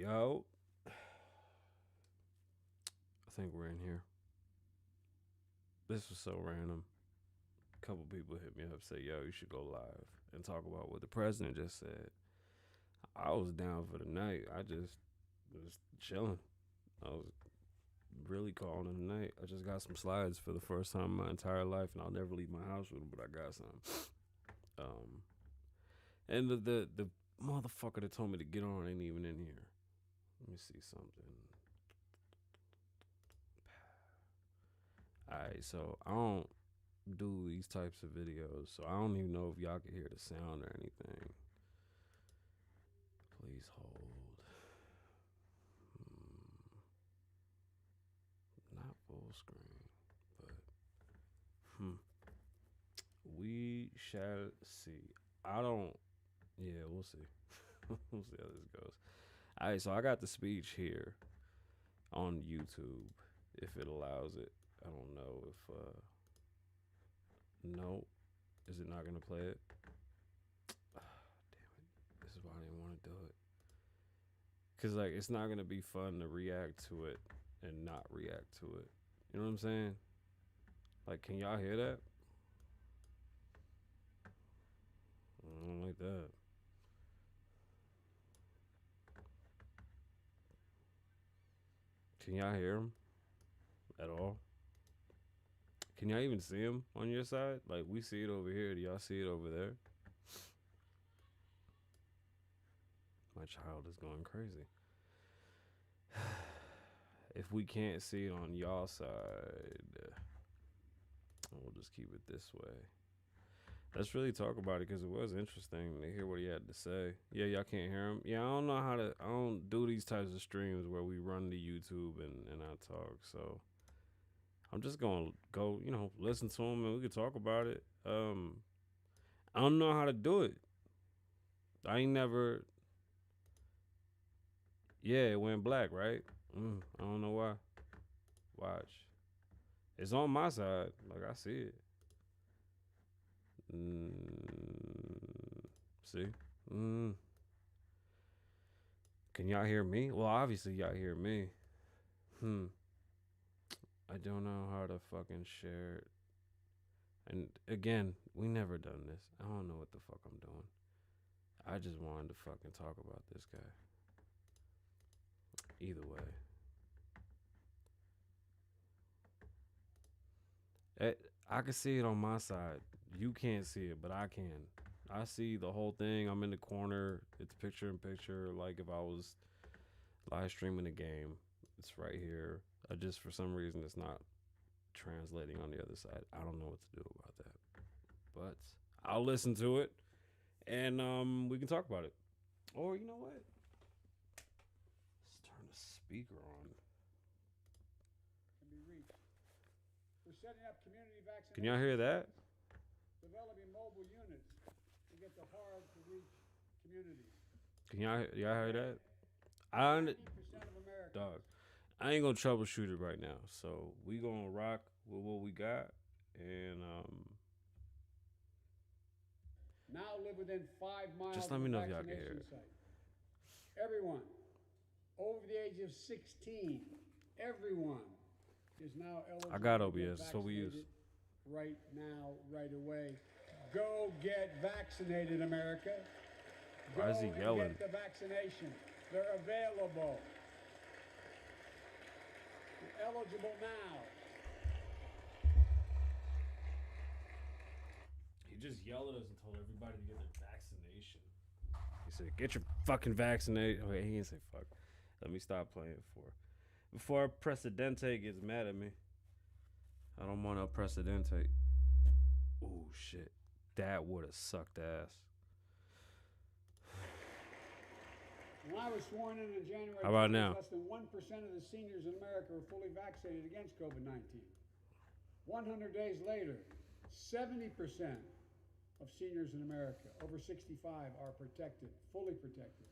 Yo, I think we're in here. This was so random. A couple people hit me up, say, "Yo, you should go live and talk about what the president just said." I was down for the night. I just was chilling. I was really calling it a night. I just got some slides for the first time in my entire life, and I'll never leave my house with them, but I got some. And the motherfucker that told me to get on ain't even in here. Let me see something. Alright, so I don't do these types of videos, so I don't even know if y'all can hear the sound or anything. Please hold. Not full screen, but we shall see. Yeah, we'll see. We'll see how this goes. Alright, so I got the speech here on YouTube, if it allows it. I don't know if no. Is it not gonna play it? Damn it. This is why I didn't want to do it. Cause like it's not gonna be fun to react to it and not react to it. You know what I'm saying? Like, can y'all hear that? I don't like that. Can y'all hear him at all? Can y'all even see him on your side? Like, we see it over here. Do y'all see it over there? My child is going crazy. If we can't see it on y'all side, we'll just keep it this way. Let's really talk about it because it was interesting to hear what he had to say. Yeah, y'all can't hear him. Yeah, I don't do these types of streams where we run to YouTube and I talk. So I'm just going to go, listen to him and we can talk about it. I don't know how to do it. I ain't never. Yeah, it went black, right? I don't know why. Watch. It's on my side. Like, I see it. See? Can y'all hear me? Well, obviously y'all hear me. I don't know how to fucking share it. And again, we never done this. I don't know what the fuck I'm doing. I just wanted to fucking talk about this guy. Either way. I can see it on my side. You can't see it, but I can. I see the whole thing. I'm in the corner. It's picture in picture. Like if I was live streaming a game, it's right here. Just for some reason, it's not translating on the other side. I don't know what to do about that. But I'll listen to it, and we can talk about it. Or you know what? Let's turn the speaker on. Can be reached. We're setting up community vaccination. Can y'all hear that? Developing mobile units to get the hard to reach communities. Can y'all hear that? 90% of America. Dog. I ain't gonna troubleshoot it right now. So we gonna rock with what we got, and now live within 5 miles. Just let me know if y'all can hear it. Site. Everyone over the age of 16, everyone is now eligible. I got OBS, so we use. Right now, right away. Go get vaccinated, America. Why is he yelling? Get the vaccination. They're available. You're eligible now. He just yelled at us and told everybody to get their vaccination. He said, "Get your fucking vaccination." Okay, he didn't say fuck. Let me stop playing before Presidente gets mad at me. I don't want to Presidente. Oh shit, that would have sucked ass. When I was sworn in January, how about now? Less than 1% of the seniors in America were fully vaccinated against COVID-19. 100 days later, 70% of seniors in America over 65 are protected, fully protected.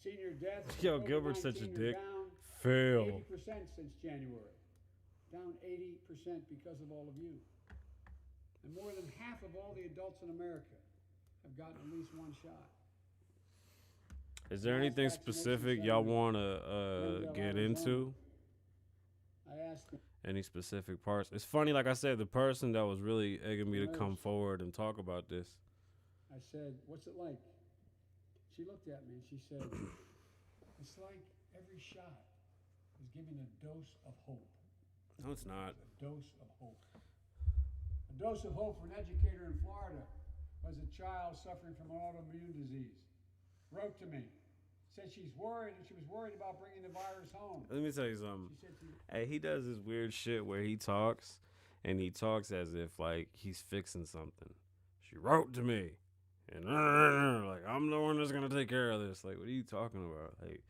Senior deaths. Yo, Gilbert's such a dick. Down Fail. 80% since January. Down 80% because of all of you. And more than half of all the adults in America have gotten at least one shot. Is there Mass anything vaccination specific center y'all in want to Glendale, get Arizona. into? I asked him, Any specific parts? It's funny, like I said, the person that was really egging me to come Nurse. forward and talk about this. I said, what's it like? She looked at me and she said, it's like every shot is giving a dose of hope. No, it's not. A dose of hope. A dose of hope for an educator in Florida who has a child suffering from an autoimmune disease. Wrote to me. Said she's worried and she was worried about bringing the virus home. Let me tell you something. She said Hey, he does this weird shit where he talks, and he talks as if like he's fixing something. She wrote to me, and like I'm the one that's gonna take care of this. Like, what are you talking about? Like,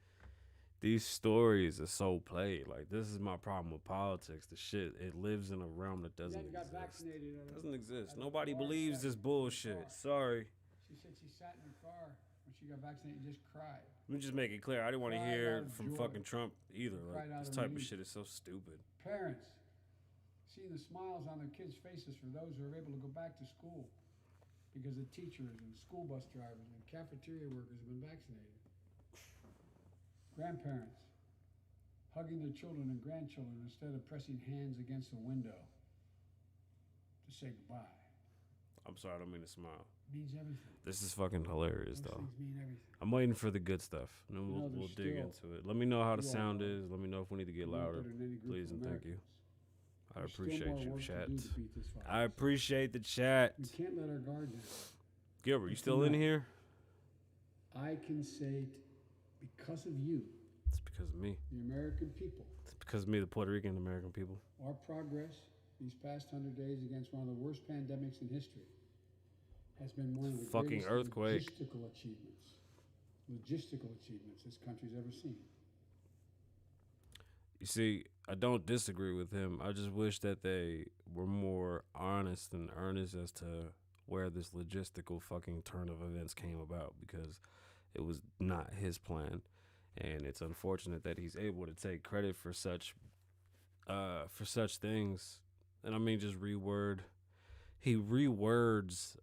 these stories are so played. Like, this is my problem with politics. The shit, it lives in a realm that doesn't then got exist. vaccinated. Doesn't exist. at a Nobody bar believes setting this in the bullshit. car. Sorry. She said she sat in her car when she got vaccinated and just cried. Let me just make it clear. I didn't want to Cried hear out of from joy. fucking Trump either. Like, Cried out this of type of relief. shit is so stupid. Parents, seeing the smiles on their kids' faces for those who are able to go back to school because the teachers and school bus drivers and cafeteria workers have been vaccinated. Grandparents, hugging their children and grandchildren instead of pressing hands against a window to say goodbye. I'm sorry, I don't mean to smile. Means everything. This is fucking hilarious, Those though. things mean everything. I'm waiting for the good stuff, and then You know, we'll there's dig still- into it. Let me know how the you all sound know. is. Let me know if we need to get No louder. better than any group Please of and thank you. Americans. I There's still appreciate more you, work to chat. do to beat this virus. I appreciate the chat. We can't let our guard down. Gilbert, you It's still in enough. here? I can say because of you, It's because of me. the American people, It's because of me, the Puerto Rican American people. our progress these past 100 days against one of the worst pandemics in history has been one of the Fucking greatest earthquake. logistical achievements this country's ever seen. You see, I don't disagree with him. I just wish that they were more honest and earnest as to where this logistical fucking turn of events came about, because it was not his plan. And it's unfortunate that he's able to take credit for such things. And I mean, just he rewords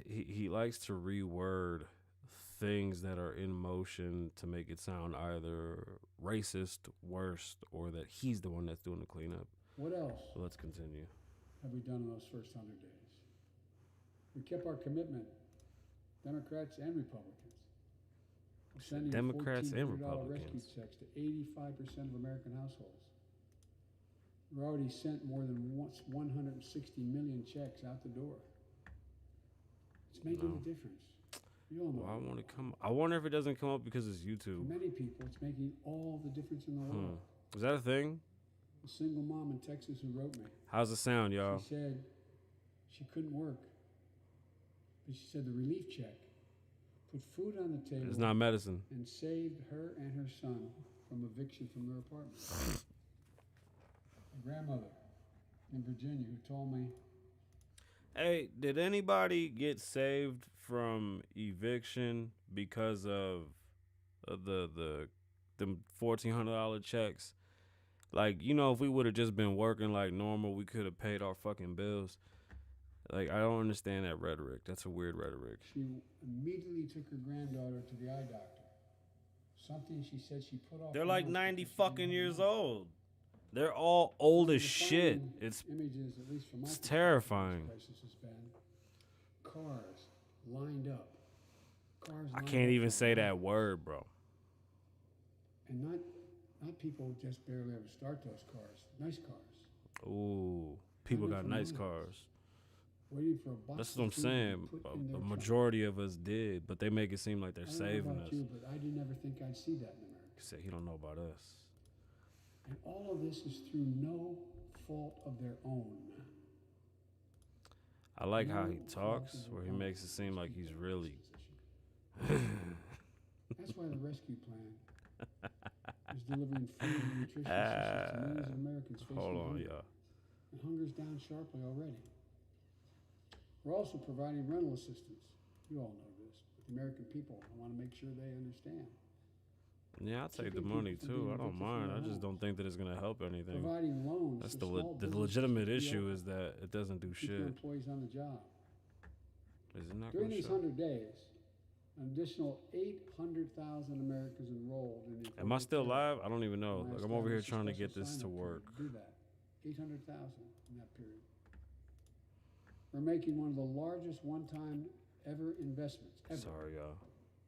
he likes to reword things that are in motion to make it sound either racist, worst, or that he's the one that's doing the cleanup. What else So let's continue. have we done in those first 100 days? We kept our commitment, Democrats and Republicans. We're sending Democrats and $1,400 Republicans. rescue checks to 85% of American households. We've already sent more than 160 million checks out the door. It's making No. a difference. You all know. Well, that. I wonder if it doesn't come up because it's For YouTube. many people, it's making all the difference in the world. Is that a thing? A single mom in Texas who wrote me. How's it sound, y'all? She said she couldn't work, but she said the relief check put food on the table It's not medicine. and saved her and her son from eviction from their apartment. A grandmother in Virginia who told me, Hey, did anybody get saved from eviction because of the $1,400 checks? Like, you know, if we would have just been working like normal, we could have paid our fucking bills. Like, I don't understand that rhetoric. That's a weird rhetoric. she immediately took her granddaughter to the eye doctor. Something she said she put off. They're for like months 90 because she didn't fucking have years money. old. They're all old as The shit. funny It's images, at least from my it's perspective, terrifying. this crisis has been cars lined up. Cars I lined can't up even for say that miles. word, bro. And not people who just barely ever start those cars. Nice cars. Ooh, people Lined got up for nice miles, cars. waiting for a box. That's of what I'm food to be saying. put in A their trunk. majority of us did, but they make it seem like they're I don't saving know about us. you, but I didn't ever think I'd see that in America. Say he don't know about us. And all of this is through no fault of their own. I like how No he fault talks, of their where he own. makes it seem like he's really. That's why the rescue plan is delivering food and nutrition assistance to millions of Americans facing Hold on, hunger. y'all. And hunger's down sharply already. We're also providing rental assistance. You all know this, but the American people, I want to make sure they understand. Yeah, I'll take the Keeping money people from too. being I don't evicted from mind. their I just homes. don't think that it's gonna help anything. Providing loans That's for the small the businesses legitimate to be issue open, is that it doesn't do keep their shit. employees on the job. Is it not During going to these show? 100 days, an additional 800,000 Americans enrolled in the Am I Affordable still Care live? Act. I don't even know. When I Like I'm over here established a trying to special get this to sign-up period work. to do that. 800,000 in that period. We're making one of the largest one-time ever investments ever Sorry, y'all.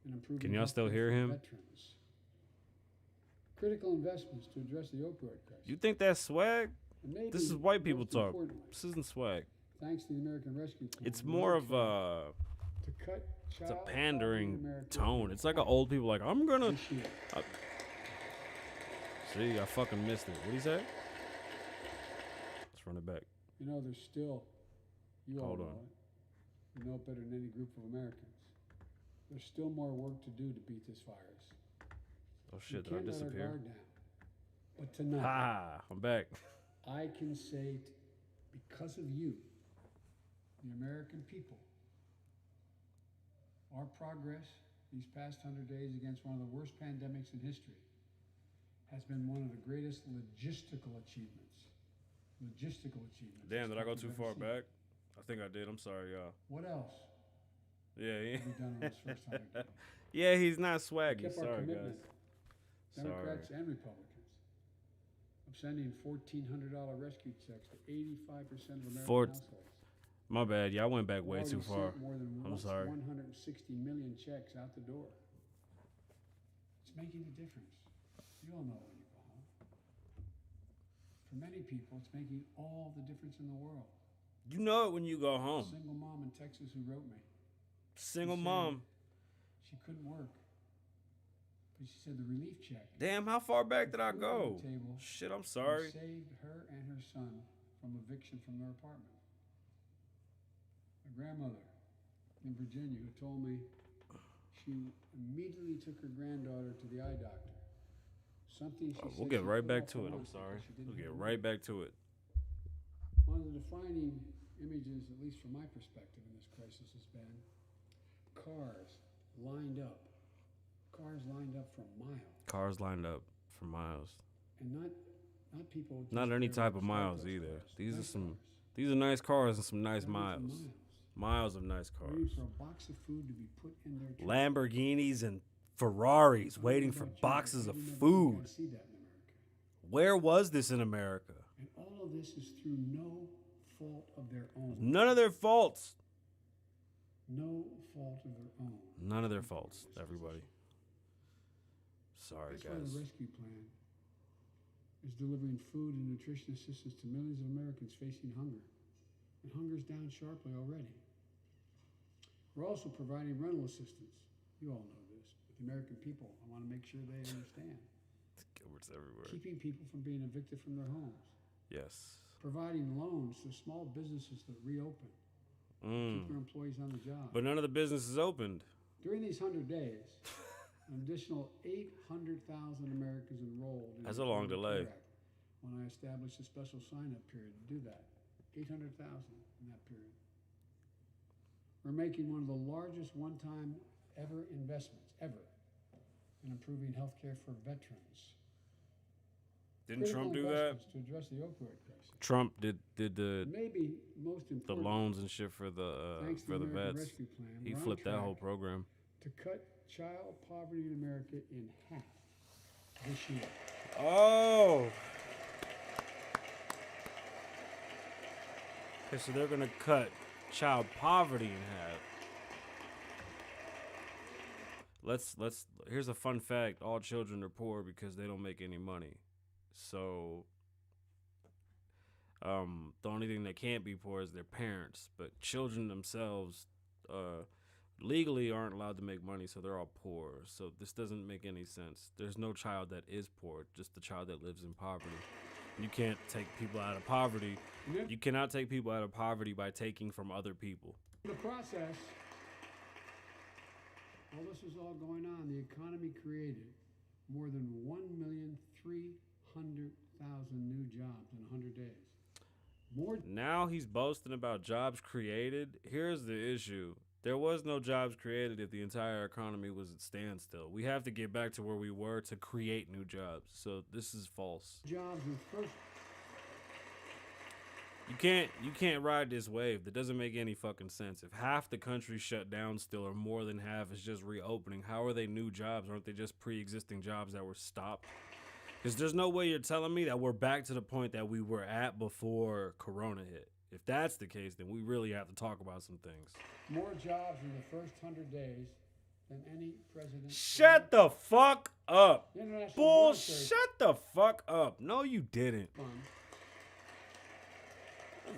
in improving Can y'all still healthcare hear for him? veterans. Critical investments to address the opioid crisis. You think that's swag? And maybe This is white people most talk. importantly, This isn't swag. thanks to the American Rescue Plan, It's we're more on of track a to cut it's a child poverty in pandering America tone. in It's like a half old people like I'm gonna this year. see. I fucking missed it. What do you say? Let's run it back. You know, there's still, you all Hold know on. it. You know it better than any group of Americans. There's still more work to do to beat this virus. Oh We shit! Did I can't let our disappear? guard down. But tonight, Ha! I'm back. I can say, because of you, the American people, our progress these past 100 days against one of the worst pandemics in history has been one of the greatest logistical achievements. Damn, did I go this too country's far ever seen. back? I think I did. I'm sorry, y'all. What else Yeah, yeah. have we done in this first 100 days? Yeah, he's not We swaggy. kept our Sorry, commitment, guys. Democrats and Republicans, of sending $1,400 rescue checks to 85% of American Fort- households. My bad. Y'all went back We've way already too far. sent more than I'm sorry. 160 million checks out the door. It's making a difference. You all know when you go home. For many people, it's making all the difference in the world. You know it when you go A home. single mom in Texas who wrote me. Single She said mom. She couldn't work. But she said the relief check Damn, how far back did I food on go? the table Shit, I'm sorry. saved her and her son from eviction from their apartment. A grandmother in Virginia who told me she immediately took her granddaughter to the eye doctor. Something she said We'll get she right put back off to for it. I'm months sorry. because she didn't We'll get have right money. back to it. One of the defining images, at least from my perspective in this crisis, has been cars lined up. Cars lined up for miles. Cars lined up for miles. And not people just Not any there type to of start miles those either. cars. These are Nice some cars. these are nice cars and some nice Lined up for miles. miles. Miles of nice Waiting cars. for a box of food to be put in their trunk. Lamborghinis and Ferraris I don't waiting know for about you, but boxes of maybe never food. began to see that in America. Where was this in America? And all of this is through no fault of their own. None of their faults. No fault of their own. None of their faults, everybody. Sorry, That's why the guys. rescue plan is delivering food and nutrition assistance to millions of Americans facing hunger. And hunger's down sharply already. We're also providing rental assistance. You all know this. But the American people, I want to make sure they understand. Gilbert's everywhere. Keeping people from being evicted from their homes. Yes. Providing loans to small businesses that reopen. Keep their employees on the job. But none of the businesses opened. During these 100 days, an additional 800,000 Americans enrolled in That's the a long Affordable delay. Care Act when I established a special sign-up period to do that. 800,000 in that period. We're making one of the largest one-time ever investments, ever, in improving health care for veterans. Didn't Critical Trump do that? investments to address the opioid crisis. Trump did the Maybe most important, loans and shit for the thanks to for the American vets. Rescue Plan, He we're on flipped that whole track program. to cut child poverty in America in half this year. Oh. Okay, so they're gonna cut child poverty in half. Let's here's a fun fact. All children are poor because they don't make any money. So the only thing that can't be poor is their parents, but children themselves legally aren't allowed to make money, so they're all poor. So this doesn't make any sense. There's no child that is poor, just the child that lives in poverty. You can't take people out of poverty. And You cannot take people out of poverty by taking from other people. in the process, while this is all going on, the economy created more than 1,300,000 new jobs in 100 days. More Now he's boasting about jobs created. Here's the issue. There was no jobs created if the entire economy was at standstill. We have to get back to where we were to create new jobs. So this is false. jobs in first. You can't ride this wave. That doesn't make any fucking sense. If half the country shut down still, or more than half is just reopening, how are they new jobs? Aren't they just pre-existing jobs that were stopped? Because there's no way you're telling me that we're back to the point that we were at before Corona hit. If that's the case, then we really have to talk about some things. More jobs in the first 100 days than any president. Shut the fuck up. The International Bull, Monetary shut the fuck up. No, you didn't. Fund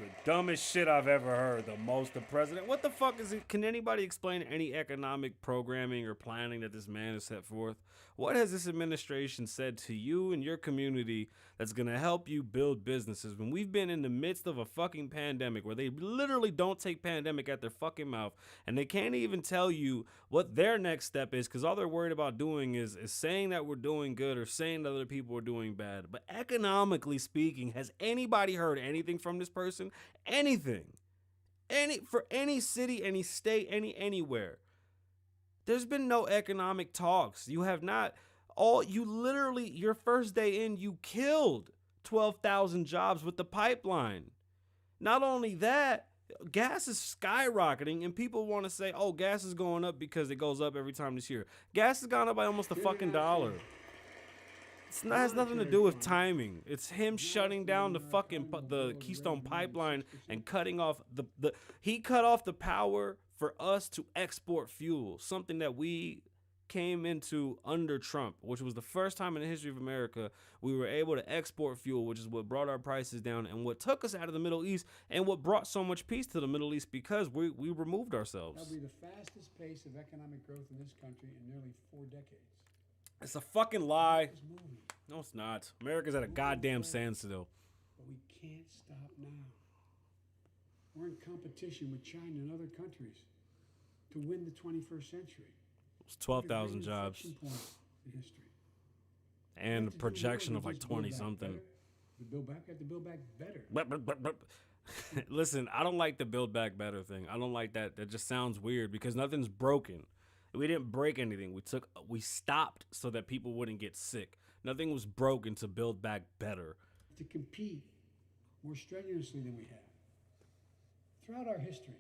The dumbest shit I've ever heard. The most the president. What the fuck is it? Can anybody explain any economic programming or planning that this man has set forth? What has this administration said to you and your community that's going to help you build businesses when we've been in the midst of a fucking pandemic where they literally don't take pandemic at their fucking mouth and they can't even tell you what their next step is because all they're worried about doing is saying that we're doing good or saying that other people are doing bad. But economically speaking, has anybody heard anything from this person? Anything. For any city, any state, anywhere. There's been no economic talks. You have not. Your first day in, you killed 12,000 jobs with the pipeline. Not only that, gas is skyrocketing, and people want to say, oh, gas is going up because it goes up every time this year. Gas has gone up by almost a fucking $1. It has nothing to do with timing. It's him shutting down the Keystone Pipeline and cutting off he cut off the power for us to export fuel, something that we came into under Trump, which was the first time in the history of America we were able to export fuel, which is what brought our prices down and what took us out of the Middle East and what brought so much peace to the Middle East because we removed ourselves. That'll be the fastest pace of economic growth in this country in nearly 4 decades. It's a fucking lie. No, it's not. America's at a goddamn standstill. But we can't stop now. We're in competition with China and other countries to win the 21st century. It's 12,000 jobs. In history. And a projection of like 20 something. We have to build back better. Listen, I don't like the build back better thing. I don't like that. That just sounds weird because nothing's broken. We didn't break anything. We stopped so that people wouldn't get sick. Nothing was broken to build back better. To compete more strenuously than we have throughout our history.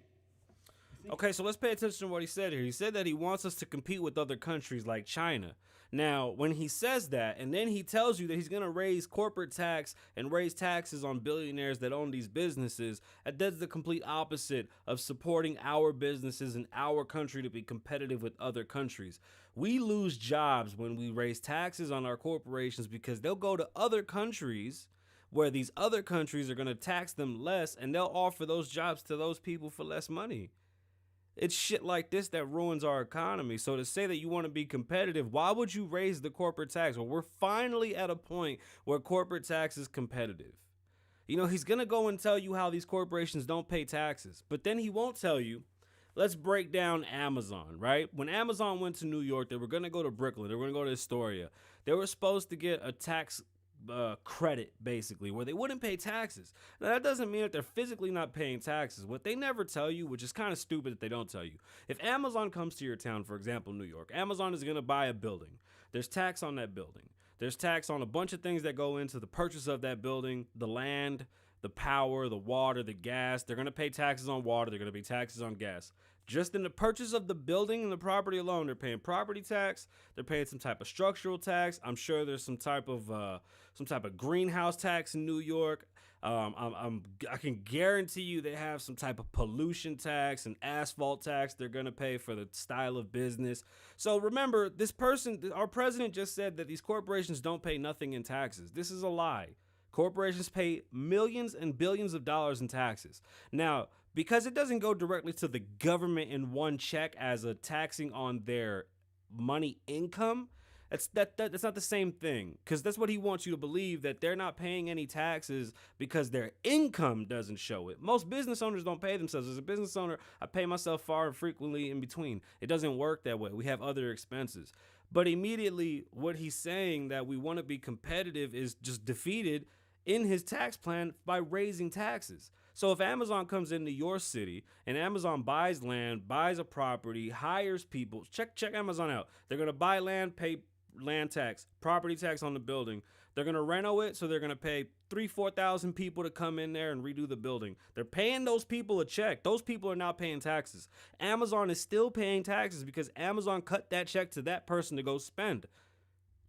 Okay, so let's pay attention to what he said here. He said that he wants us to compete with other countries like China. Now, when he says that, and then he tells you that he's going to raise corporate tax and raise taxes on billionaires that own these businesses, that does the complete opposite of supporting our businesses and our country to be competitive with other countries. We lose jobs when we raise taxes on our corporations because they'll go to other countries where these other countries are going to tax them less, and they'll offer those jobs to those people for less money. It's shit like this that ruins our economy. So to say that you want to be competitive, why would you raise the corporate tax? Well, we're finally at a point where corporate tax is competitive. You know, he's going to go and tell you how these corporations don't pay taxes, but then he won't tell you. Let's break down Amazon, right? When Amazon went to New York, they were going to go to Brooklyn. They were going to go to Astoria. They were supposed to get a tax credit, basically, where they wouldn't pay taxes. Now, that doesn't mean that they're physically not paying taxes. What they never tell you, which is kind of stupid that they don't tell you, if Amazon comes to your town, for example, New York, Amazon is going to buy a building. There's tax on that building. There's tax on a bunch of things that go into the purchase of that building, the land, the power, the water, the gas. They're going to pay taxes on water. They're going to pay taxes on gas. Just in the purchase of the building and the property alone, they're paying property tax. They're paying some type of structural tax. I'm sure there's some type of greenhouse tax in New York. I can guarantee you they have some type of pollution tax and asphalt tax they're going to pay for the style of business. So remember, our president just said that these corporations don't pay nothing in taxes. This is a lie. Corporations pay millions and billions of dollars in taxes. Now, because it doesn't go directly to the government in one check as a taxing on their money income, that's not the same thing. Because that's what he wants you to believe, that they're not paying any taxes because their income doesn't show it. Most business owners don't pay themselves. As a business owner, I pay myself far and frequently in between. It doesn't work that way. We have other expenses. But immediately, what he's saying that we want to be competitive is just defeated in his tax plan by raising taxes. So if Amazon comes into your city and Amazon buys land, buys a property, hires people, check Amazon out. They're going to buy land, pay land tax, property tax on the building. They're going to reno it, so they're going to pay 4,000 people to come in there and redo the building. They're paying those people a check. Those people are not paying taxes. Amazon is still paying taxes because Amazon cut that check to that person to go spend.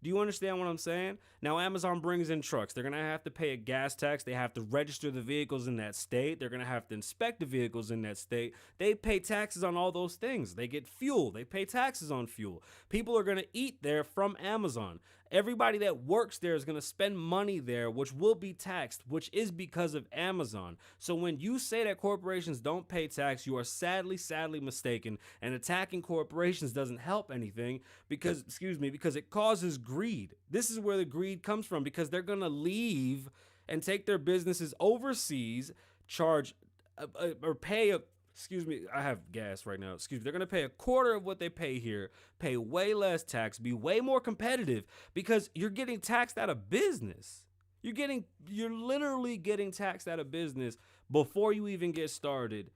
Do you understand what I'm saying? Now, Amazon brings in trucks. They're going to have to pay a gas tax. They have to register the vehicles in that state. They're going to have to inspect the vehicles in that state. They pay taxes on all those things. They get fuel. They pay taxes on fuel. People are going to eat there from Amazon. Everybody that works there is going to spend money there, which will be taxed, which is because of Amazon. So when you say that corporations don't pay tax, you are sadly mistaken. And attacking corporations doesn't help anything because it causes greed. This is where the greed comes from, because they're going to leave and take their businesses overseas, charge or pay a I have gas right now. They're going to pay a quarter of what they pay here, pay way less tax, be way more competitive because you're getting taxed out of business. You're literally getting taxed out of business before you even get started,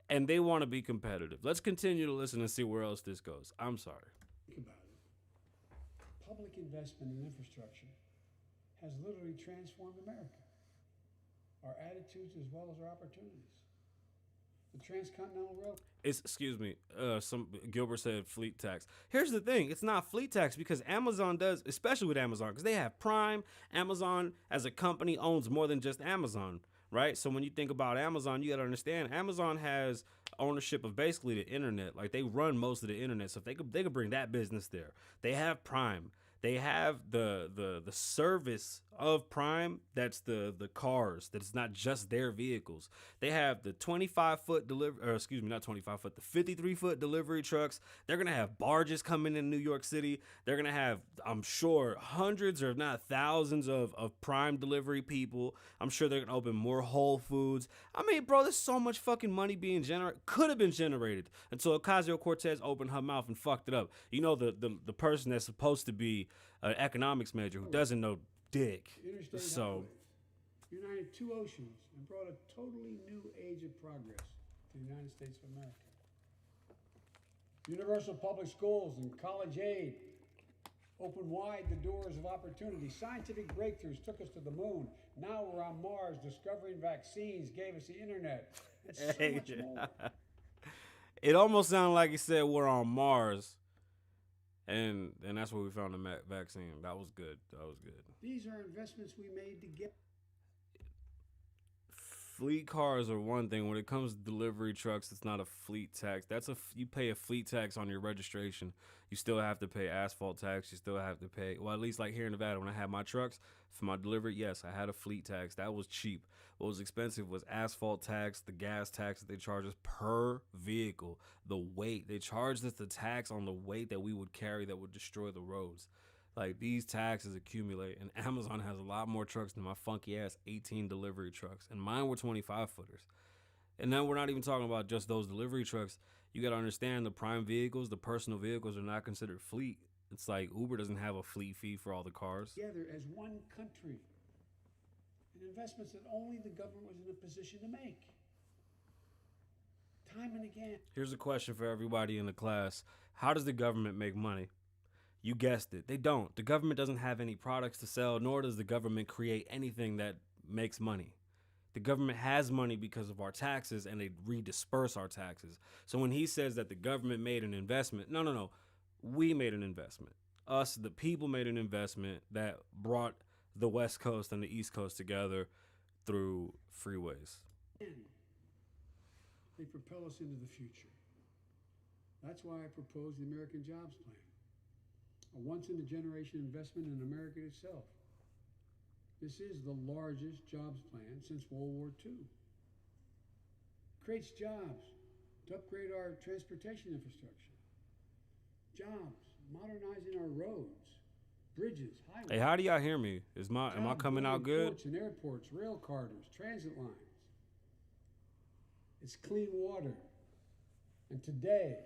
and they want to be competitive. Let's continue to listen and see where else this goes. I'm sorry. Think about it. Public investment in infrastructure has literally transformed America, our attitudes as well as our opportunities. The transcontinental railroad. Some Gilbert said fleet tax. Here's the thing: it's not fleet tax because Amazon does, especially with Amazon, because they have Prime. Amazon as a company owns more than just Amazon, right? So when you think about Amazon, you got to understand Amazon has ownership of basically the internet. Like, they run most of the internet, so if they could bring that business there. They have Prime. They have the service of Prime. That's the cars. That's not just their vehicles. They have the 25-foot not 25-foot, the 53-foot delivery trucks. They're gonna have barges coming in New York City. They're gonna have, I'm sure, hundreds or if not thousands of Prime delivery people. I'm sure they're gonna open more Whole Foods. I mean, bro, there's so much fucking money being generated. Could have been generated until Ocasio-Cortez opened her mouth and fucked it up. You know, the person that's supposed to be an economics major who doesn't know dick. Interstate so highways united two oceans and brought a totally new age of progress to the United States of America. Universal public schools and college aid opened wide the doors of opportunity. Scientific breakthroughs took us to the moon. Now we're on Mars. Discovering vaccines gave us the internet. It's so much more. It almost sounded like he said we're on Mars. And that's where we found the vaccine. That was good. These are investments we made to get. Fleet cars are one thing. When it comes to delivery trucks, it's not a fleet tax. You pay a fleet tax on your registration. You still have to pay asphalt tax. You still have to pay, well, at least like here in Nevada, when I had my trucks for my delivery, yes, I had a fleet tax. That was cheap. What was expensive was asphalt tax, the gas tax that they charge us per vehicle, the weight. They charged us the tax on the weight that we would carry that would destroy the roads. Like, these taxes accumulate, and Amazon has a lot more trucks than my funky ass 18 delivery trucks, and mine were 25-footers. And now we're not even talking about just those delivery trucks. You got to understand the Prime vehicles, the personal vehicles, are not considered fleet. It's like Uber doesn't have a fleet fee for all the cars. Together as one country, and investments that only the government was in a position to make. Time and again. Here's a question for everybody in the class. How does the government make money? You guessed it. They don't. The government doesn't have any products to sell, nor does the government create anything that makes money. The government has money because of our taxes, and they redisperse our taxes. So when he says that the government made an investment, no. We made an investment. Us, the people, made an investment that brought the West Coast and the East Coast together through freeways. They propel us into the future. That's why I proposed the American Jobs Plan, a once-in-a-generation investment in America itself. This is the largest jobs plan since World War II. It creates jobs to upgrade our transportation infrastructure. Jobs, modernizing our roads, bridges, highways. Hey, how do y'all hear me? Am I coming out good? Ports and airports, rail corridors, transit lines. It's clean water. And today,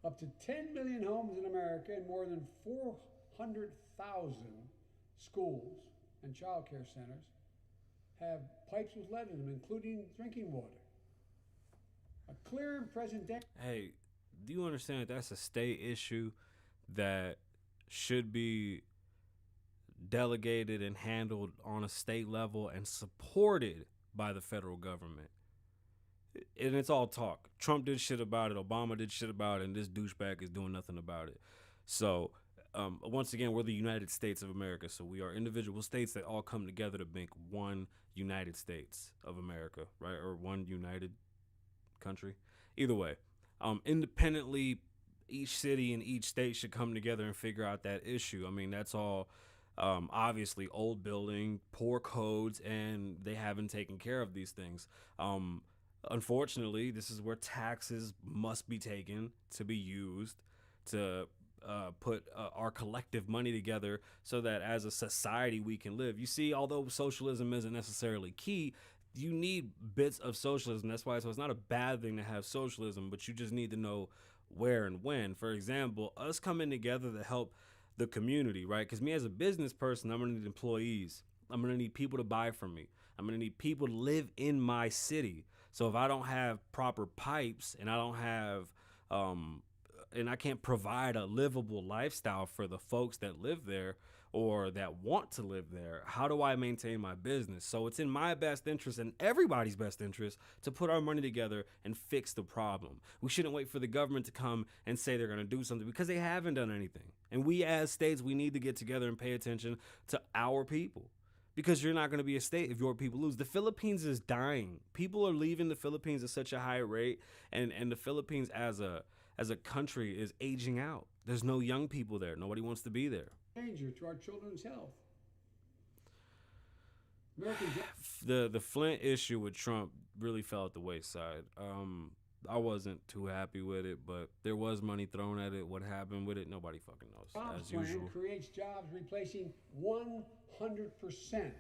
up to 10 million homes in America and more than 400,000 schools and child care centers have pipes with lead in them, including drinking water. A clear and present decade. Hey, do you understand that that's a state issue that should be delegated and handled on a state level and supported by the federal government. And it's all talk. Trump did shit about it. Obama did shit about it. And this douchebag is doing nothing about it. So, once again, we're the United States of America. So we are individual states that all come together to make one United States of America, right? Or one united country. Either way, independently, each city and each state should come together and figure out that issue. I mean, that's all obviously old building, poor codes, and they haven't taken care of these things. Unfortunately, this is where taxes must be taken to be used to put our collective money together so that as a society we can live. You see, although socialism isn't necessarily key, you need bits of socialism. That's why it's not a bad thing to have socialism, but you just need to know where and when. For example, us coming together to help the community, right? Because me as a business person, I'm going to need employees. I'm going to need people to buy from me. I'm going to need people to live in my city. So if I don't have proper pipes and I don't have, and I can't provide a livable lifestyle for the folks that live there or that want to live there, how do I maintain my business? So it's in my best interest and everybody's best interest to put our money together and fix the problem. We shouldn't wait for the government to come and say they're going to do something because they haven't done anything. And we as states, we need to get together and pay attention to our people. Because you're not going to be a state if your people lose. The Philippines is dying. People are leaving the Philippines at such a high rate, and the Philippines as a country is aging out. There's no young people there. Nobody wants to be there. Danger to our children's health. The Flint issue with Trump really fell at the wayside. I wasn't too happy with it, but there was money thrown at it. What happened with it, nobody fucking knows. As usual. Creates jobs replacing 100%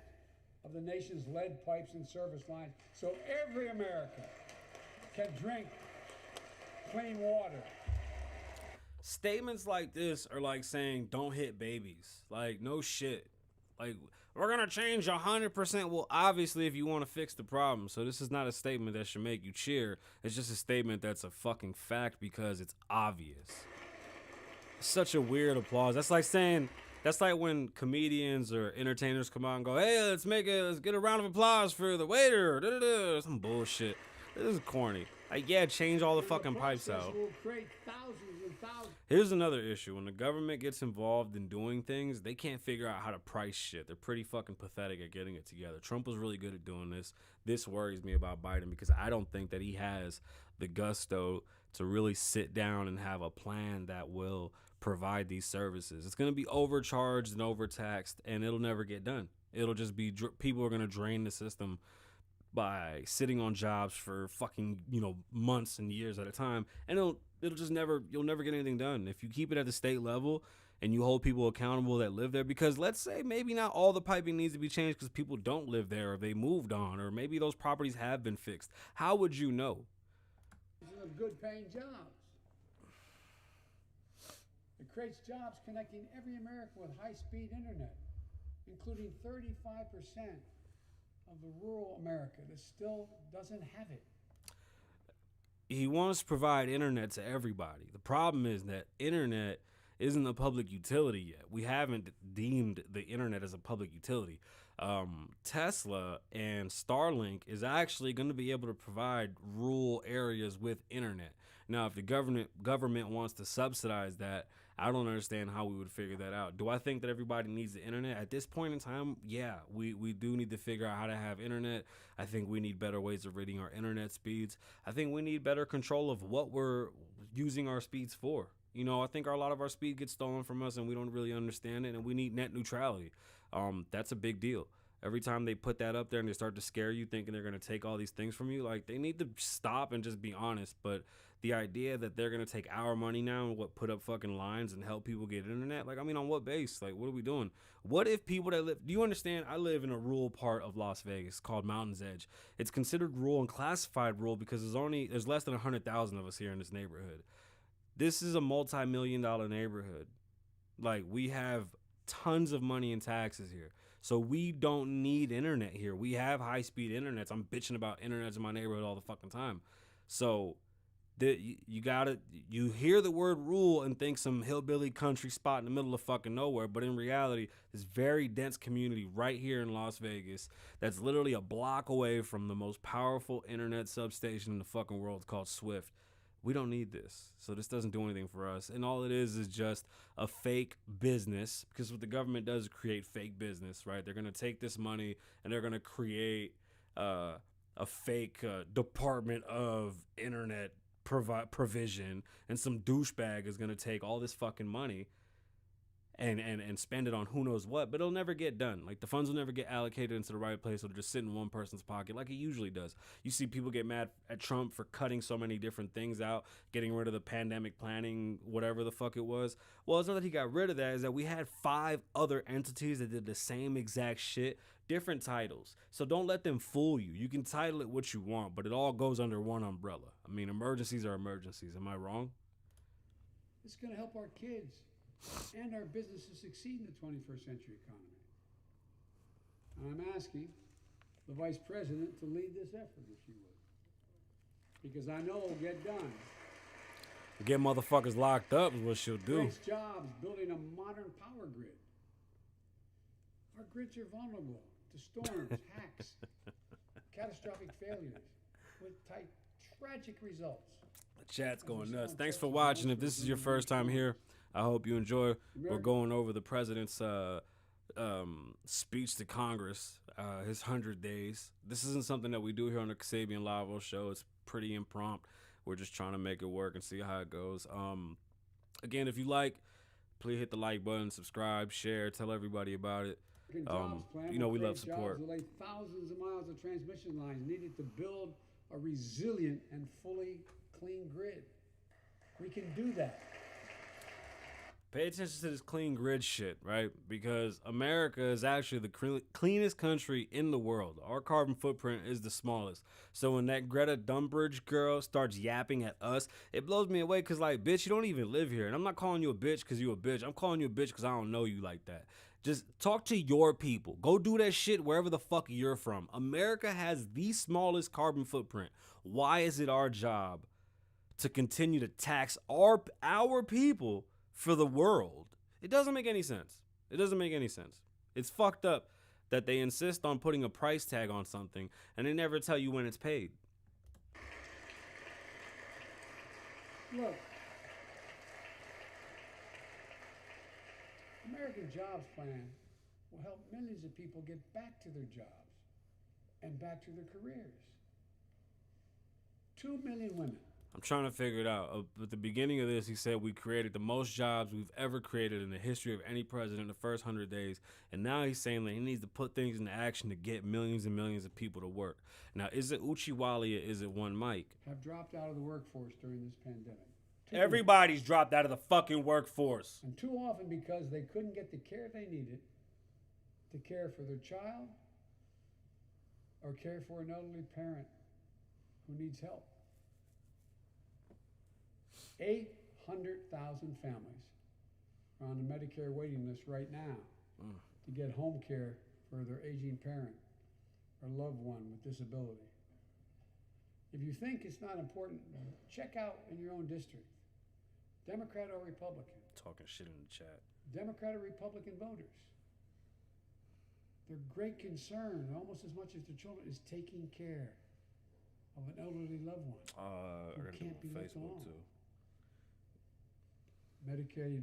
of the nation's lead pipes and service lines, so every American can drink clean water. Statements like this are like saying don't hit babies. Like, no shit. Like, we're gonna change 100%. Well, obviously, if you want to fix the problem. So this is not a statement that should make you cheer. It's just a statement that's a fucking fact because it's obvious. Such a weird applause. That's like when comedians or entertainers come out and go, hey, let's get a round of applause for the waiter. Da-da-da. Some bullshit. This is corny. Like, yeah, change all the fucking pipes out. Will create thousands and thousands. Here's another issue. When the government gets involved in doing things, they can't figure out how to price shit. They're pretty fucking pathetic at getting it together. Trump was really good at doing this. This worries me about Biden because I don't think that he has the gusto to really sit down and have a plan that will provide these services. It's going to be overcharged and overtaxed, and it'll never get done. It'll just be people are going to drain the system by sitting on jobs for fucking, months and years at a time. And you'll never get anything done. If you keep it at the state level and you hold people accountable that live there, because let's say maybe not all the piping needs to be changed because people don't live there or they moved on, or maybe those properties have been fixed. How would you know? Of good paying jobs. It creates jobs connecting every American with high-speed internet, including 35% of the rural America that still doesn't have it. He wants to provide internet to everybody. The problem is that internet isn't a public utility yet. We haven't deemed the internet as a public utility. Tesla and Starlink is actually going to be able to provide rural areas with internet. Now, if the government wants to subsidize that, I don't understand how we would figure that out. Do I think that everybody needs the internet? At this point in time, yeah, we do need to figure out how to have internet. I think we need better ways of rating our internet speeds. I think we need better control of what we're using our speeds for. I think a lot of our speed gets stolen from us and we don't really understand it, and we need net neutrality. That's a big deal. Every time they put that up there and they start to scare you thinking they're going to take all these things from you, like, they need to stop and just be honest. But the idea that they're going to take our money now and put up fucking lines and help people get internet, on what base? Like, what are we doing? What if people that live, do you understand? I live in a rural part of Las Vegas called Mountain's Edge. It's considered rural and classified rural because there's less than 100,000 of us here in this neighborhood. This is a multi-million-dollar neighborhood. Like, we have tons of money in taxes here. So we don't need internet here. We have high-speed internets. I'm bitching about internets in my neighborhood all the fucking time. So You hear the word rural and think some hillbilly country spot in the middle of fucking nowhere, but in reality, this very dense community right here in Las Vegas that's literally a block away from the most powerful internet substation in the fucking world called Swift. We don't need this. So this doesn't do anything for us. And all it is just a fake business, because what the government does is create fake business, right? They're going to take this money and they're going to create a fake department of internet provision, and some douchebag is going to take all this fucking money and spend it on who knows what, but it'll never get done. Like, the funds will never get allocated into the right place. It'll just sit in one person's pocket like it usually does. You see people get mad at Trump for cutting so many different things out, getting rid of the pandemic planning, whatever the fuck it was. Well, it's not that he got rid of that, is that we had 5 other entities that did the same exact shit, different titles. So don't let them fool you. You can title it what you want, but it all goes under one umbrella. I mean, emergencies are emergencies. Am I wrong? It's going to help our kids and our businesses succeed in the 21st century economy. And I'm asking the Vice President to lead this effort, if she would. Because I know it'll get done. Get motherfuckers locked up is what she'll do. Creates jobs, building a modern power grid. Our grids are vulnerable to storms, hacks, catastrophic failures, with tragic results. The chat's going nuts. Thanks for watching. If this is your first time here, I hope you enjoy. We're going over the president's speech to Congress, his 100 days. This isn't something that we do here on the Kasabian Lavoe Show. It's pretty impromptu. We're just trying to make it work and see how it goes. Again, if you like, please hit the like button, subscribe, share, tell everybody about it. You know, we love support. Will lay thousands of miles of transmission lines needed to build a resilient and fully clean grid. We can do that. Pay attention to this clean grid shit, right? Because America is actually the cleanest country in the world. Our carbon footprint is the smallest. So when that Greta Thunberg girl starts yapping at us, it blows me away because, like, bitch, you don't even live here. And I'm not calling you a bitch because you a bitch. I'm calling you a bitch because I don't know you like that. Just talk to your people. Go do that shit wherever the fuck you're from. America has the smallest carbon footprint. Why is it our job to continue to tax our people for the world? It doesn't make any sense. It doesn't make any sense. It's fucked up that they insist on putting a price tag on something and they never tell you when it's paid. Look, American Jobs Plan will help millions of people get back to their jobs and back to their careers. 2 million women. I'm trying to figure it out. At the beginning of this, he said we created the most jobs we've ever created in the history of any president in the first 100 days. And now he's saying that he needs to put things into action to get millions and millions of people to work. Now, is it Uchiwali or is it one Mike? Have dropped out of the workforce during this pandemic. Everybody's dropped out of the fucking workforce. And too often because they couldn't get the care they needed to care for their child or care for an elderly parent who needs help. 800,000 families are on the Medicare waiting list right now to get home care for their aging parent or loved one with disability. If you think it's not important, check out in your own district, Democrat or Republican. Talking shit in the chat. Democrat or Republican voters. Their great concern, almost as much as their children, is taking care of an elderly loved one who can't be left alone. Too. Medicaid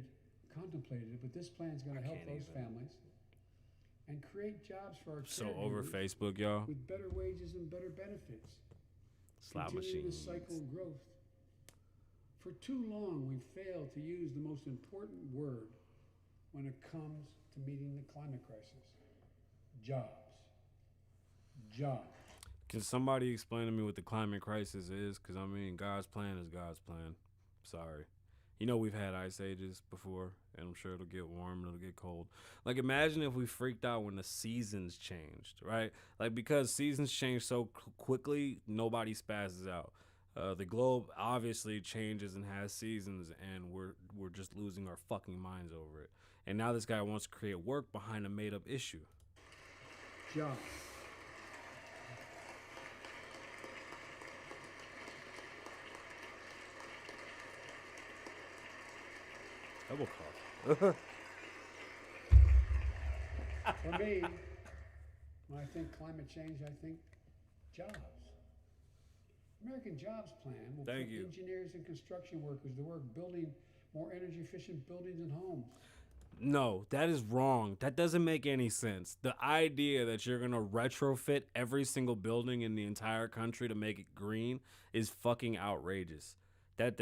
contemplated it, but this plan is going to help those families and create jobs for our So over Facebook, y'all, with better wages and better benefits. Slot Continuing machines. this cycle of growth. For too long, we've failed to use the most important word when it comes to meeting the climate crisis: jobs. Jobs. Can somebody explain to me what the climate crisis is? Because, I mean, God's plan is God's plan. Sorry. You know, we've had ice ages before, and I'm sure it'll get warm and it'll get cold. Like, imagine if we freaked out when the seasons changed, right? Like, because seasons change so quickly, nobody spazzes out. The globe obviously changes and has seasons, and we're just losing our fucking minds over it. And now this guy wants to create work behind a made-up issue. Jobs. Double cough. For me, when I think climate change, I think jobs. American Jobs Plan will Thank put you. engineers and construction workers to work building more energy efficient buildings and homes. No, that is wrong. That doesn't make any sense. The idea that you're gonna retrofit every single building in the entire country to make it green is fucking outrageous. That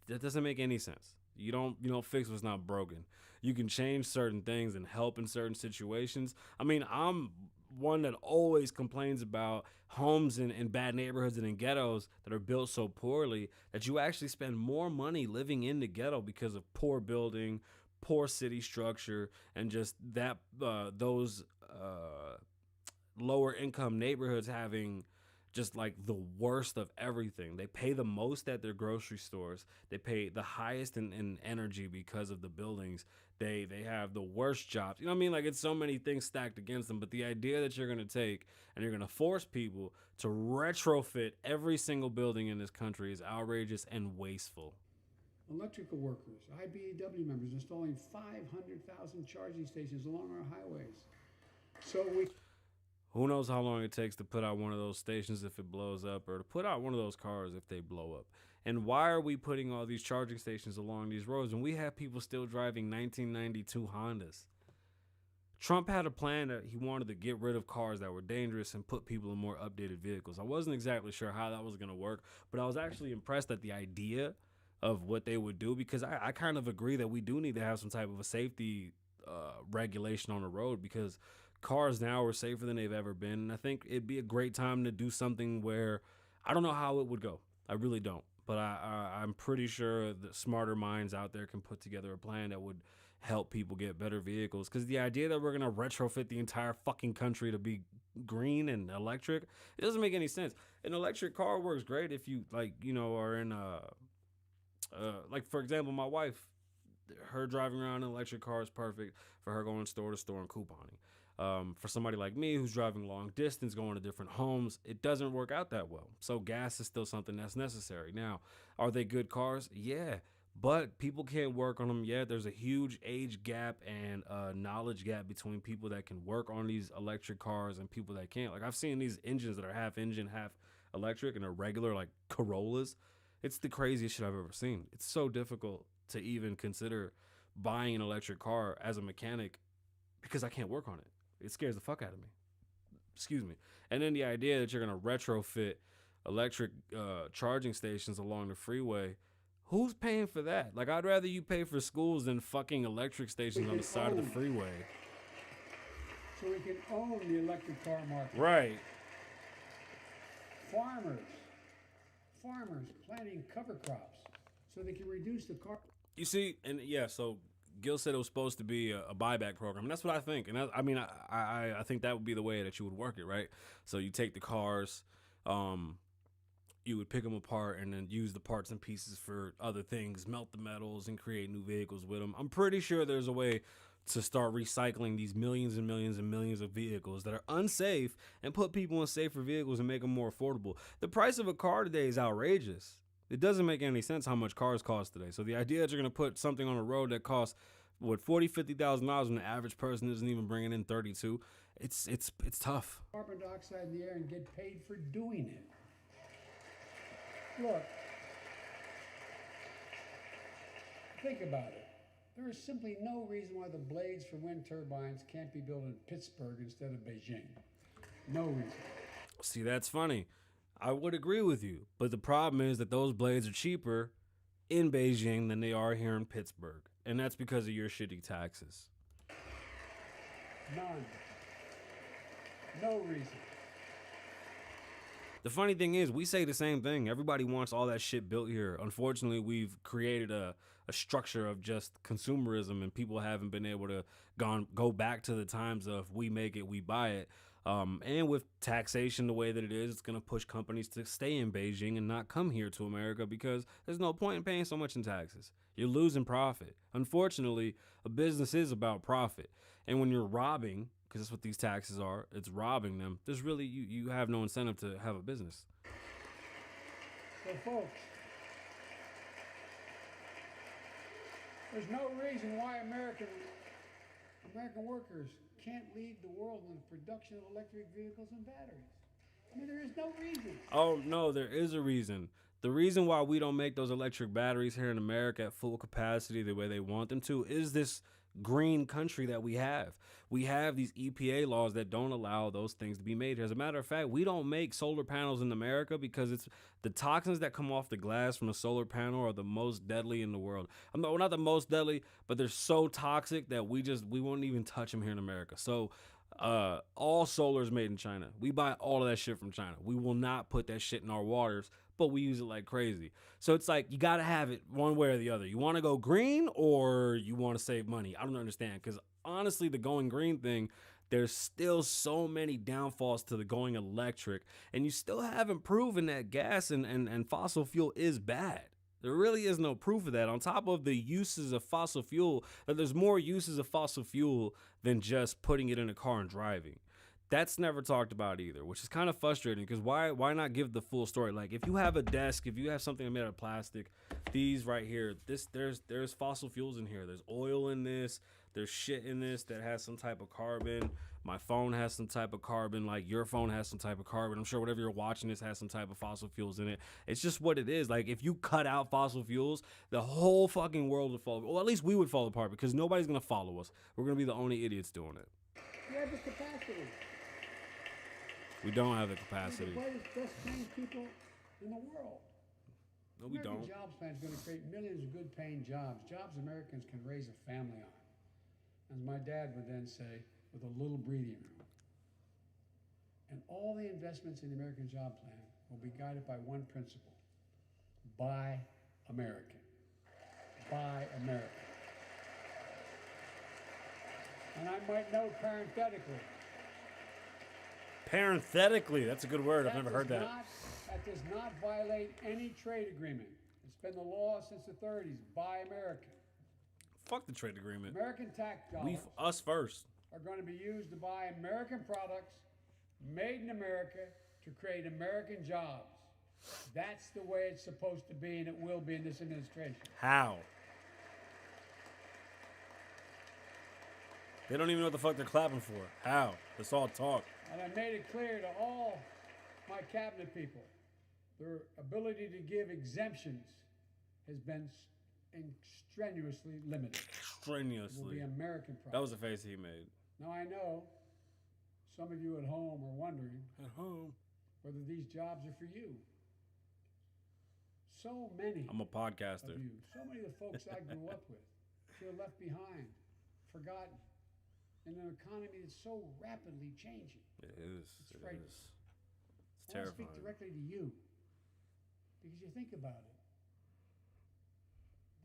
doesn't make any sense. You don't fix what's not broken. You can change certain things and help in certain situations. I mean, I'm one that always complains about homes in bad neighborhoods and in ghettos that are built so poorly that you actually spend more money living in the ghetto because of poor building, poor city structure, and just that those lower income neighborhoods having just like the worst of everything. They pay the most at their grocery stores. They pay the highest in energy because of the buildings. They have the worst jobs. You know what I mean? Like, it's so many things stacked against them. But the idea that you're gonna take and you're gonna force people to retrofit every single building in this country is outrageous and wasteful. Electrical workers, IBEW members installing 500,000 charging stations along our highways. So we Who knows how long it takes to put out one of those stations if it blows up, or to put out one of those cars if they blow up? And why are we putting all these charging stations along these roads when we have people still driving 1992 Hondas? Trump had a plan that he wanted to get rid of cars that were dangerous and put people in more updated vehicles. I wasn't exactly sure how that was going to work, but I was actually impressed at the idea of what they would do, because I kind of agree that we do need to have some type of a safety regulation on the road, because cars now are safer than they've ever been. And I think it'd be a great time to do something where I don't know how it would go. I really don't. But I'm pretty sure the smarter minds out there can put together a plan that would help people get better vehicles. Because the idea that we're going to retrofit the entire fucking country to be green and electric, it doesn't make any sense. An electric car works great if you, like, are in like, for example, my wife, her driving around in an electric car is perfect for her going store to store and couponing. For somebody like me who's driving long distance, going to different homes, it doesn't work out that well. So gas is still something that's necessary. Now, are they good cars? Yeah, but people can't work on them yet. There's a huge age gap and knowledge gap between people that can work on these electric cars and people that can't. Like, I've seen these engines that are half engine, half electric, and are regular, like Corollas. It's the craziest shit I've ever seen. It's so difficult to even consider buying an electric car as a mechanic because I can't work on it. It scares the fuck out of me. Excuse me. And then the idea that you're going to retrofit electric charging stations along the freeway, who's paying for that? Like, I'd rather you pay for schools than fucking electric stations on the side of the freeway. So we can own the electric car market. Right. Farmers planting cover crops so they can reduce the car. You see, and yeah, so Gil said it was supposed to be a buyback program, and that's what I think. And I think that would be the way that you would work it, right? So you take the cars, you would pick them apart and then use the parts and pieces for other things, melt the metals, and create new vehicles with them. I'm pretty sure there's a way to start recycling these millions and millions and millions of vehicles that are unsafe and put people in safer vehicles and make them more affordable. The price of a car today is outrageous. It doesn't make any sense how much cars cost today. So the idea that you're going to put something on the road that costs $40,000-$50,000 when the average person isn't even bringing in 32, it's tough. Carbon dioxide in the air and get paid for doing it. Look, think about it. There is simply no reason why the blades for wind turbines can't be built in Pittsburgh instead of Beijing. No reason. See, that's funny. I would agree with you, but the problem is that those blades are cheaper in Beijing than they are here in Pittsburgh, and that's because of your shitty taxes. None. No reason. The funny thing is, we say the same thing. Everybody wants all that shit built here. Unfortunately, we've created a structure of just consumerism, and people haven't been able to go back to the times of we make it, we buy it. And with taxation the way that it is, it's going to push companies to stay in Beijing and not come here to America because there's no point in paying so much in taxes. You're losing profit. Unfortunately, a business is about profit. And when you're robbing, because that's what these taxes are, it's robbing them, there's really, you have no incentive to have a business. So There's no reason why American workers can't lead the world in the production of electric vehicles and batteries. I mean, there is no reason. Oh, no, there is a reason. The reason why we don't make those electric batteries here in America at full capacity the way they want them to is this green country that we have. We have these EPA laws that don't allow those things to be made. As a matter of fact, we don't make solar panels in America because it's the toxins that come off the glass from a solar panel are the most deadly in the world. Well, not the most deadly, but they're so toxic that we won't even touch them here in America. So all solar is made in China. We buy all of that shit from China. We will not put that shit in our waters, but we use it like crazy. So it's like you got to have it one way or the other. You want to go green or you want to save money? I don't understand, because honestly, the going green thing, there's still so many downfalls to the going electric, and you still haven't proven that gas and fossil fuel is bad. There really is no proof of that. On top of the uses of fossil fuel, that there's more uses of fossil fuel than just putting it in a car and driving. That's never talked about either, which is kind of frustrating, because why not give the full story? Like, if you have a desk, if you have something made out of plastic, these right here, there's fossil fuels in here. There's oil in this. There's shit in this that has some type of carbon. My phone has some type of carbon, like your phone has some type of carbon. I'm sure whatever you're watching this has some type of fossil fuels in it. It's just what it is. Like, if you cut out fossil fuels, the whole fucking world would fall. Well, at least we would fall apart, because nobody's going to follow us. We're going to be the only idiots doing it. You have the capacity. We don't have the capacity. We're the best paying people in the world. No, we don't. The Jobs Plan is going to create millions of good paying jobs. Jobs Americans can raise a family on. As my dad would then say, with a little breathing room. And all the investments in the American Job Plan will be guided by one principle: buy American. Buy American. And I might note parenthetically. Parenthetically, that's a good word. I've never heard that. That does not violate any trade agreement. It's been the law since the 30s. Buy American. Fuck the trade agreement. American tax dollars. Us first. Are going to be used to buy American products made in America to create American jobs. That's the way it's supposed to be, and it will be in this administration. How? They don't even know what the fuck they're clapping for. How? It's all talk. And I made it clear to all my cabinet people, their ability to give exemptions has been strenuously limited. Strenuously. It will be American products. That was the face he made. Now, I know some of you at home are wondering whether these jobs are for you. So many. I'm a podcaster. Of you, so many of the folks I grew up with feel left behind, forgotten, in an economy that's so rapidly changing. It is. It's frightening. It's terrifying. I terrifying. speak directly to you, because you think about it.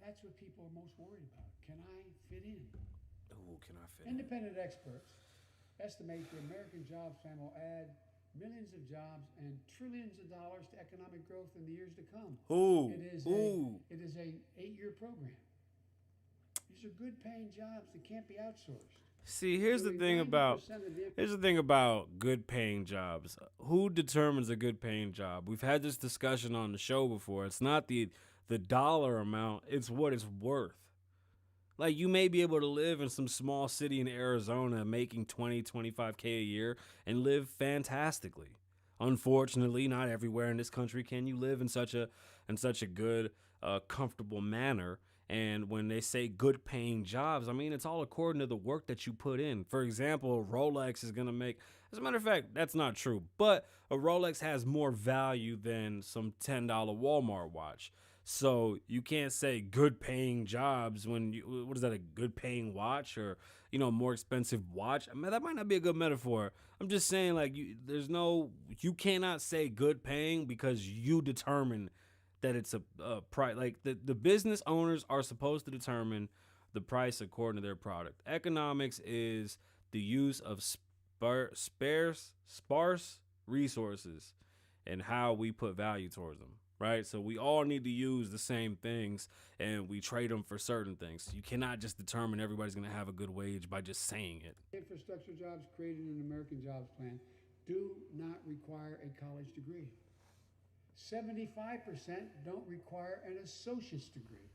That's what people are most worried about. Can I fit in? Oh, can I fit in? Independent experts estimate the American Jobs Plan will add millions of jobs and trillions of dollars to economic growth in the years to come. It is an 8-year program. These are good paying jobs that can't be outsourced. See, here's the thing about good paying jobs. Who determines a good paying job? We've had this discussion on the show before. It's not the dollar amount, it's what it's worth. Like, you may be able to live in some small city in Arizona making 20, 25K a year and live fantastically. Unfortunately, not everywhere in this country can you live in such a good, comfortable manner. And when they say good paying jobs, I mean, it's all according to the work that you put in. For example, Rolex is going to make, as a matter of fact, that's not true, but a Rolex has more value than some $10 Walmart watch. So you can't say good paying jobs when what is that, a good paying watch or, more expensive watch? I mean, that might not be a good metaphor. I'm just saying, like, you cannot say good paying because you determine that it's a price. Like, the business owners are supposed to determine the price according to their product. Economics is the use of sparse resources and how we put value towards them. Right? So we all need to use the same things, and we trade them for certain things. You cannot just determine everybody's going to have a good wage by just saying it. Infrastructure jobs created in the American Jobs Plan do not require a college degree. 75% don't require an associate's degree.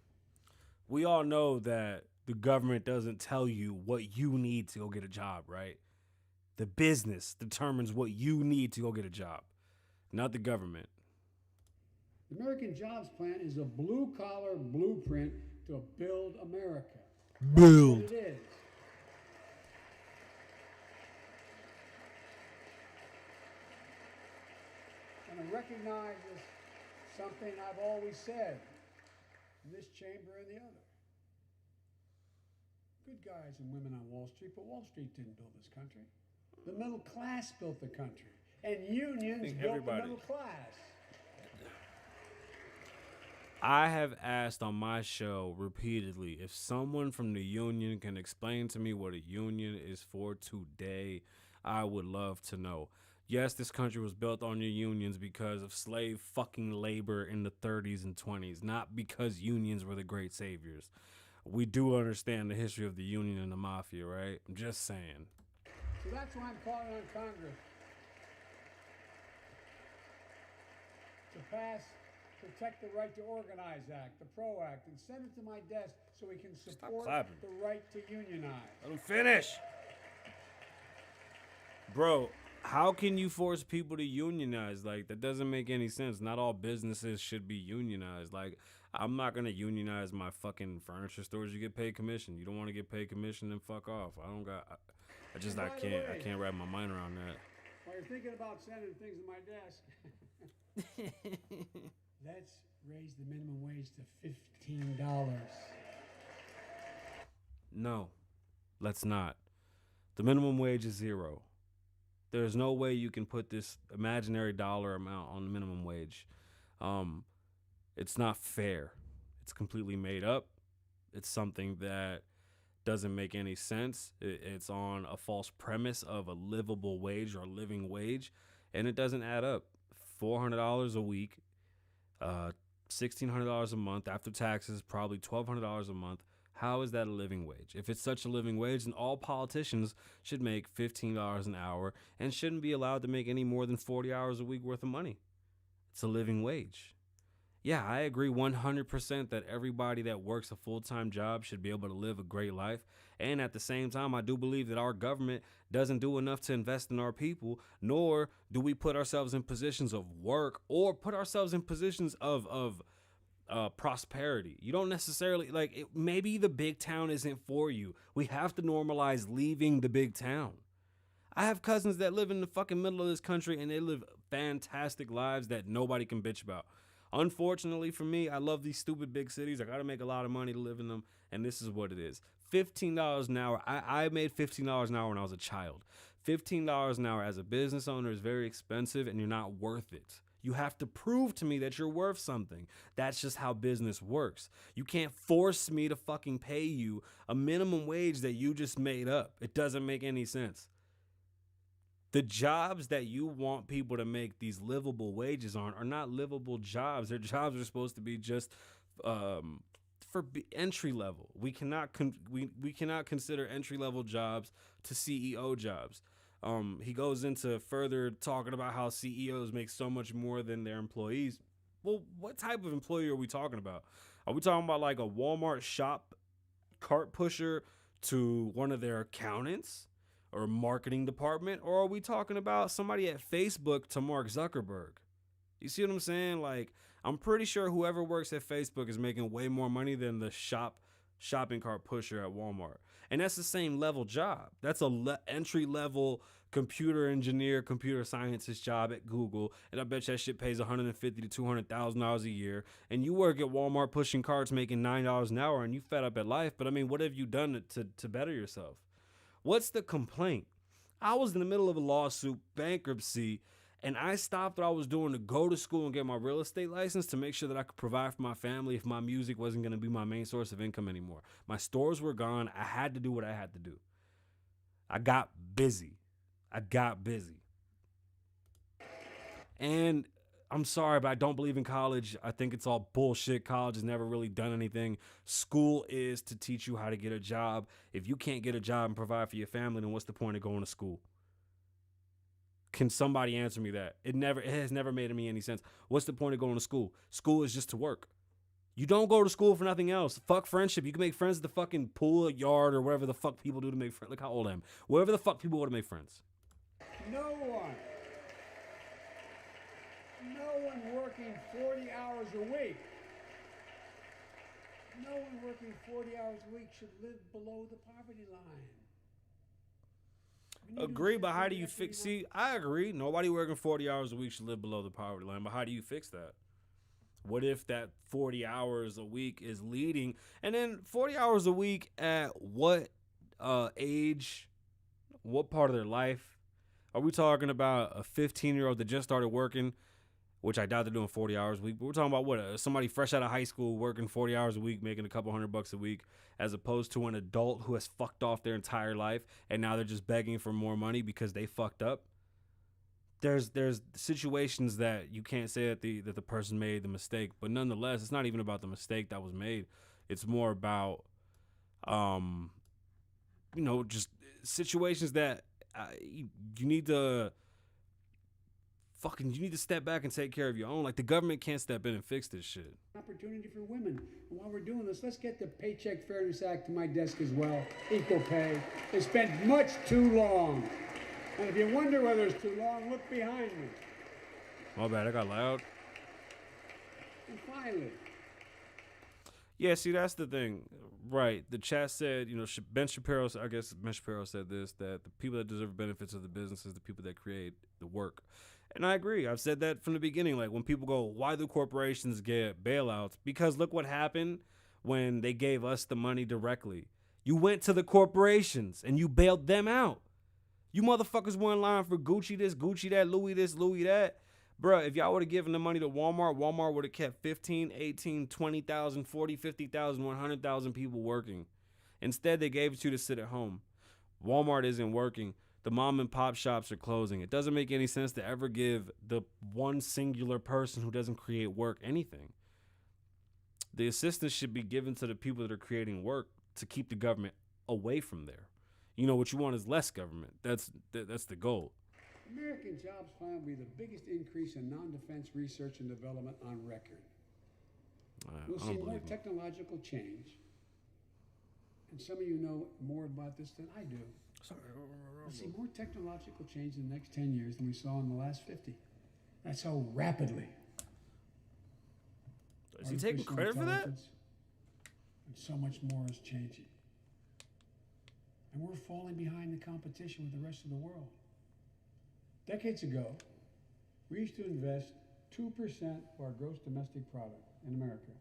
We all know that the government doesn't tell you what you need to go get a job, right? The business determines what you need to go get a job, not the government. The American Jobs Plan is a blue-collar blueprint to build America. Build. That's what it is. And I recognize this something I've always said in this chamber and the other. Good guys and women on Wall Street, but Wall Street didn't build this country. The middle class built the country, and unions built the middle class. I have asked on my show repeatedly if someone from the union can explain to me what a union is for today. I would love to know. Yes, this country was built on your unions because of slave fucking labor in the 30s and 20s, not because unions were the great saviors. We do understand the history of the union and the mafia, right? I'm just saying. So that's why I'm calling on Congress to pass Protect the Right to Organize Act, the PRO Act, and send it to my desk so we can support the right to unionize. Let him finish. Bro, how can you force people to unionize? Like, that doesn't make any sense. Not all businesses should be unionized. Like, I'm not going to unionize my fucking furniture stores. You get paid commission. You don't want to get paid commission, then fuck off. I can't wrap my mind around that. While you're thinking about sending things to my desk, let's raise the minimum wage to $15. No, let's not. The minimum wage is $0. There's no way you can put this imaginary dollar amount on the minimum wage. It's not fair. It's completely made up. It's something that doesn't make any sense. It's on a false premise of a livable wage or a living wage, and it doesn't add up. $400 a week, $1,600 a month after taxes, probably $1,200 a month. How is that a living wage? If it's such a living wage, then all politicians should make $15 an hour and shouldn't be allowed to make any more than 40 hours a week worth of money. It's a living wage. Yeah, I agree 100% that everybody that works a full-time job should be able to live a great life. And at the same time, I do believe that our government doesn't do enough to invest in our people, nor do we put ourselves in positions of work or put ourselves in positions of prosperity. You don't necessarily, maybe the big town isn't for you. We have to normalize leaving the big town. I have cousins that live in the fucking middle of this country and they live fantastic lives that nobody can bitch about. Unfortunately for me, I love these stupid big cities. I got to make a lot of money to live in them, and this is what it is. $15 an hour. I made $15 an hour when I was a child. $15 an hour as a business owner is very expensive, and you're not worth it. You have to prove to me that you're worth something. That's just how business works. You can't force me to fucking pay you a minimum wage that you just made up. It doesn't make any sense. The jobs that you want people to make these livable wages on are not livable jobs. Their jobs are supposed to be just for entry level. We cannot consider entry level jobs to CEO jobs. He goes into further talking about how CEOs make so much more than their employees. Well, what type of employee are we talking about? Are we talking about like a Walmart shop cart pusher to one of their accountants? Or marketing department, or are we talking about somebody at Facebook to Mark Zuckerberg? You see what I'm saying? Like, I'm pretty sure whoever works at Facebook is making way more money than the shopping cart pusher at Walmart. And that's the same level job. That's a entry level computer engineer, computer scientist job at Google. And I bet that shit pays $150,000 to $200,000 a year. And you work at Walmart pushing carts making $9 an hour and you fed up at life. But I mean, what have you done to better yourself? What's the complaint? I was in the middle of a lawsuit, bankruptcy, and I stopped what I was doing to go to school and get my real estate license to make sure that I could provide for my family if my music wasn't going to be my main source of income anymore. My stores were gone. I had to do what I had to do. I got busy. And I'm sorry, but I don't believe in college. I think it's all bullshit. College has never really done anything. School is to teach you how to get a job. If you can't get a job and provide for your family, then what's the point of going to school? Can somebody answer me that? It has never made me any sense. What's the point of going to school? School is just to work. You don't go to school for nothing else. Fuck friendship. You can make friends at the fucking pool, yard, or wherever the fuck people do to make friends. Look how old I am. Wherever the fuck people go to make friends. No one working 40 hours a week. No one working 40 hours a week should live below the poverty line. Agree, but how do you fix? See, I agree. Nobody working 40 hours a week should live below the poverty line. But how do you fix that? What if that 40 hours a week is leading? And then 40 hours a week at what age? What part of their life? Are we talking about a 15-year-old that just started working, which I doubt they're doing 40 hours a week, but we're talking about what, somebody fresh out of high school working 40 hours a week, making a couple $100 a week, as opposed to an adult who has fucked off their entire life and now they're just begging for more money because they fucked up. There's situations that you can't say that the person made the mistake, but nonetheless, it's not even about the mistake that was made. It's more about, just situations that you need to step back and take care of your own. Like, the government can't step in and fix this shit. Opportunity for women. And while we're doing this, let's get the Paycheck Fairness Act to my desk as well. Equal pay. They spent much too long. And if you wonder whether it's too long, look behind me. My bad, I got loud. And finally. Yeah, see, that's the thing. Right. The chat said, Ben Shapiro, I guess Ben Shapiro said this, that the people that deserve benefits of the business is the people that create the work. And I agree. I've said that from the beginning. Like, when people go, why do corporations get bailouts? Because look what happened when they gave us the money directly. You went to the corporations and you bailed them out. You motherfuckers were in line for Gucci this, Gucci that, Louis this, Louis that. Bruh, if y'all would have given the money to Walmart, Walmart would have kept 15, 18, 20,000, 40, 50,000, 100,000 people working. Instead, they gave it to you to sit at home. Walmart isn't working. The mom and pop shops are closing. It doesn't make any sense to ever give the one singular person who doesn't create work anything. The assistance should be given to the people that are creating work to keep the government away from there. What you want is less government. That's the goal. American jobs plan will be the biggest increase in non-defense research and development on record. We'll see more technological change. And some of you know more about this than I do. We'll see more technological change in the next 10 years than we saw in the last 50. That's how rapidly. Is he taking credit for that? And so much more is changing. And we're falling behind the competition with the rest of the world. Decades ago, we used to invest 2% of our gross domestic product in America.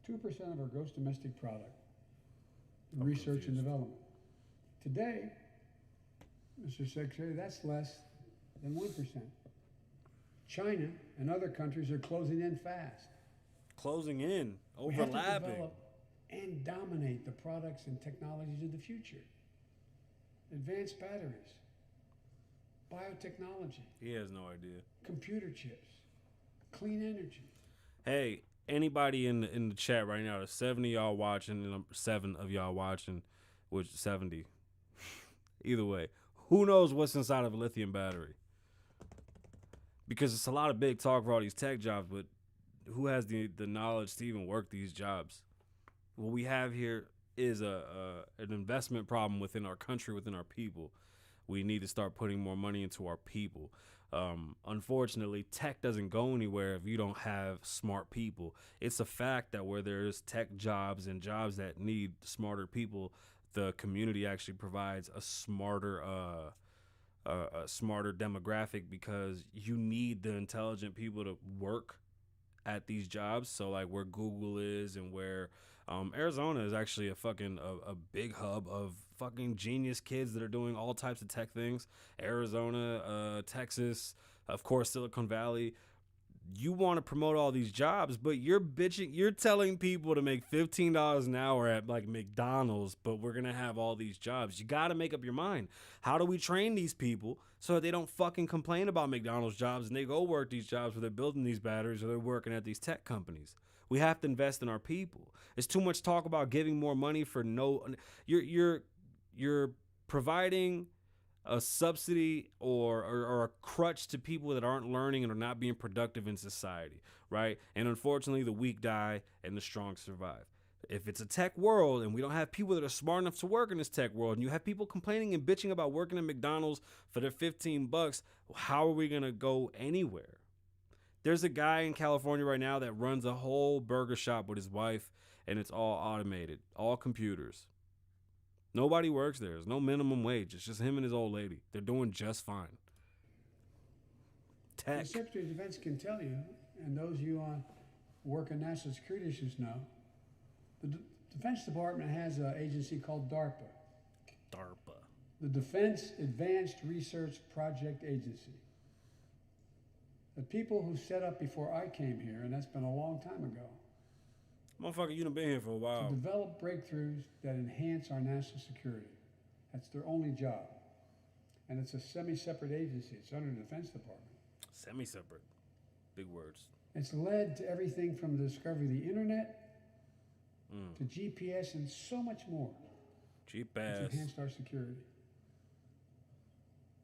2% of our gross domestic product in research and development. Today, Mr. Secretary, that's less than 1%. China and other countries are closing in fast. Closing in, overlapping. We have to develop and dominate the products and technologies of the future. Advanced batteries, biotechnology. He has no idea. Computer chips, clean energy. Hey, anybody in the chat right now, there's 7 of y'all watching, and 7 of y'all watching, which 70. Either way, who knows what's inside of a lithium battery? Because it's a lot of big talk for all these tech jobs, but who has the knowledge to even work these jobs? What we have here is an investment problem within our country, within our people. We need to start putting more money into our people. Unfortunately, tech doesn't go anywhere if you don't have smart people. It's a fact that where there's tech jobs and jobs that need smarter people, the community actually provides a smarter demographic, because you need the intelligent people to work at these jobs. So like where Google is, and where Arizona is actually a big hub of fucking genius kids that are doing all types of tech things. Arizona, Texas, of course, Silicon Valley. You want to promote all these jobs, but you're telling people to make $15 an hour at like McDonald's, but we're going to have all these jobs. You got to make up your mind. How do we train these people so that they don't fucking complain about McDonald's jobs and they go work these jobs where they're building these batteries or they're working at these tech companies? We have to invest in our people. There's too much talk about giving more money for no. You're providing a subsidy or a crutch to people that aren't learning and are not being productive in society, right? And unfortunately, the weak die and the strong survive. If it's a tech world and we don't have people that are smart enough to work in this tech world, and you have people complaining and bitching about working at McDonald's for their $15, how are we going to go anywhere? There's a guy in California right now that runs a whole burger shop with his wife, and it's all automated, all computers. Nobody works there. There's no minimum wage. It's just him and his old lady. They're doing just fine. Tech. The Secretary of Defense can tell you, and those of you on work on national security issues know, the Defense Department has an agency called DARPA. DARPA. The Defense Advanced Research Project Agency. The people who set up before I came here, and that's been a long time ago, Motherfucker, you done been here for a while. to develop breakthroughs that enhance our national security. That's their only job. And it's a semi-separate agency. It's under the Defense Department. Semi-separate. Big words. It's led to everything from the discovery of the internet to GPS and so much more. Cheap It's ass. enhanced our security.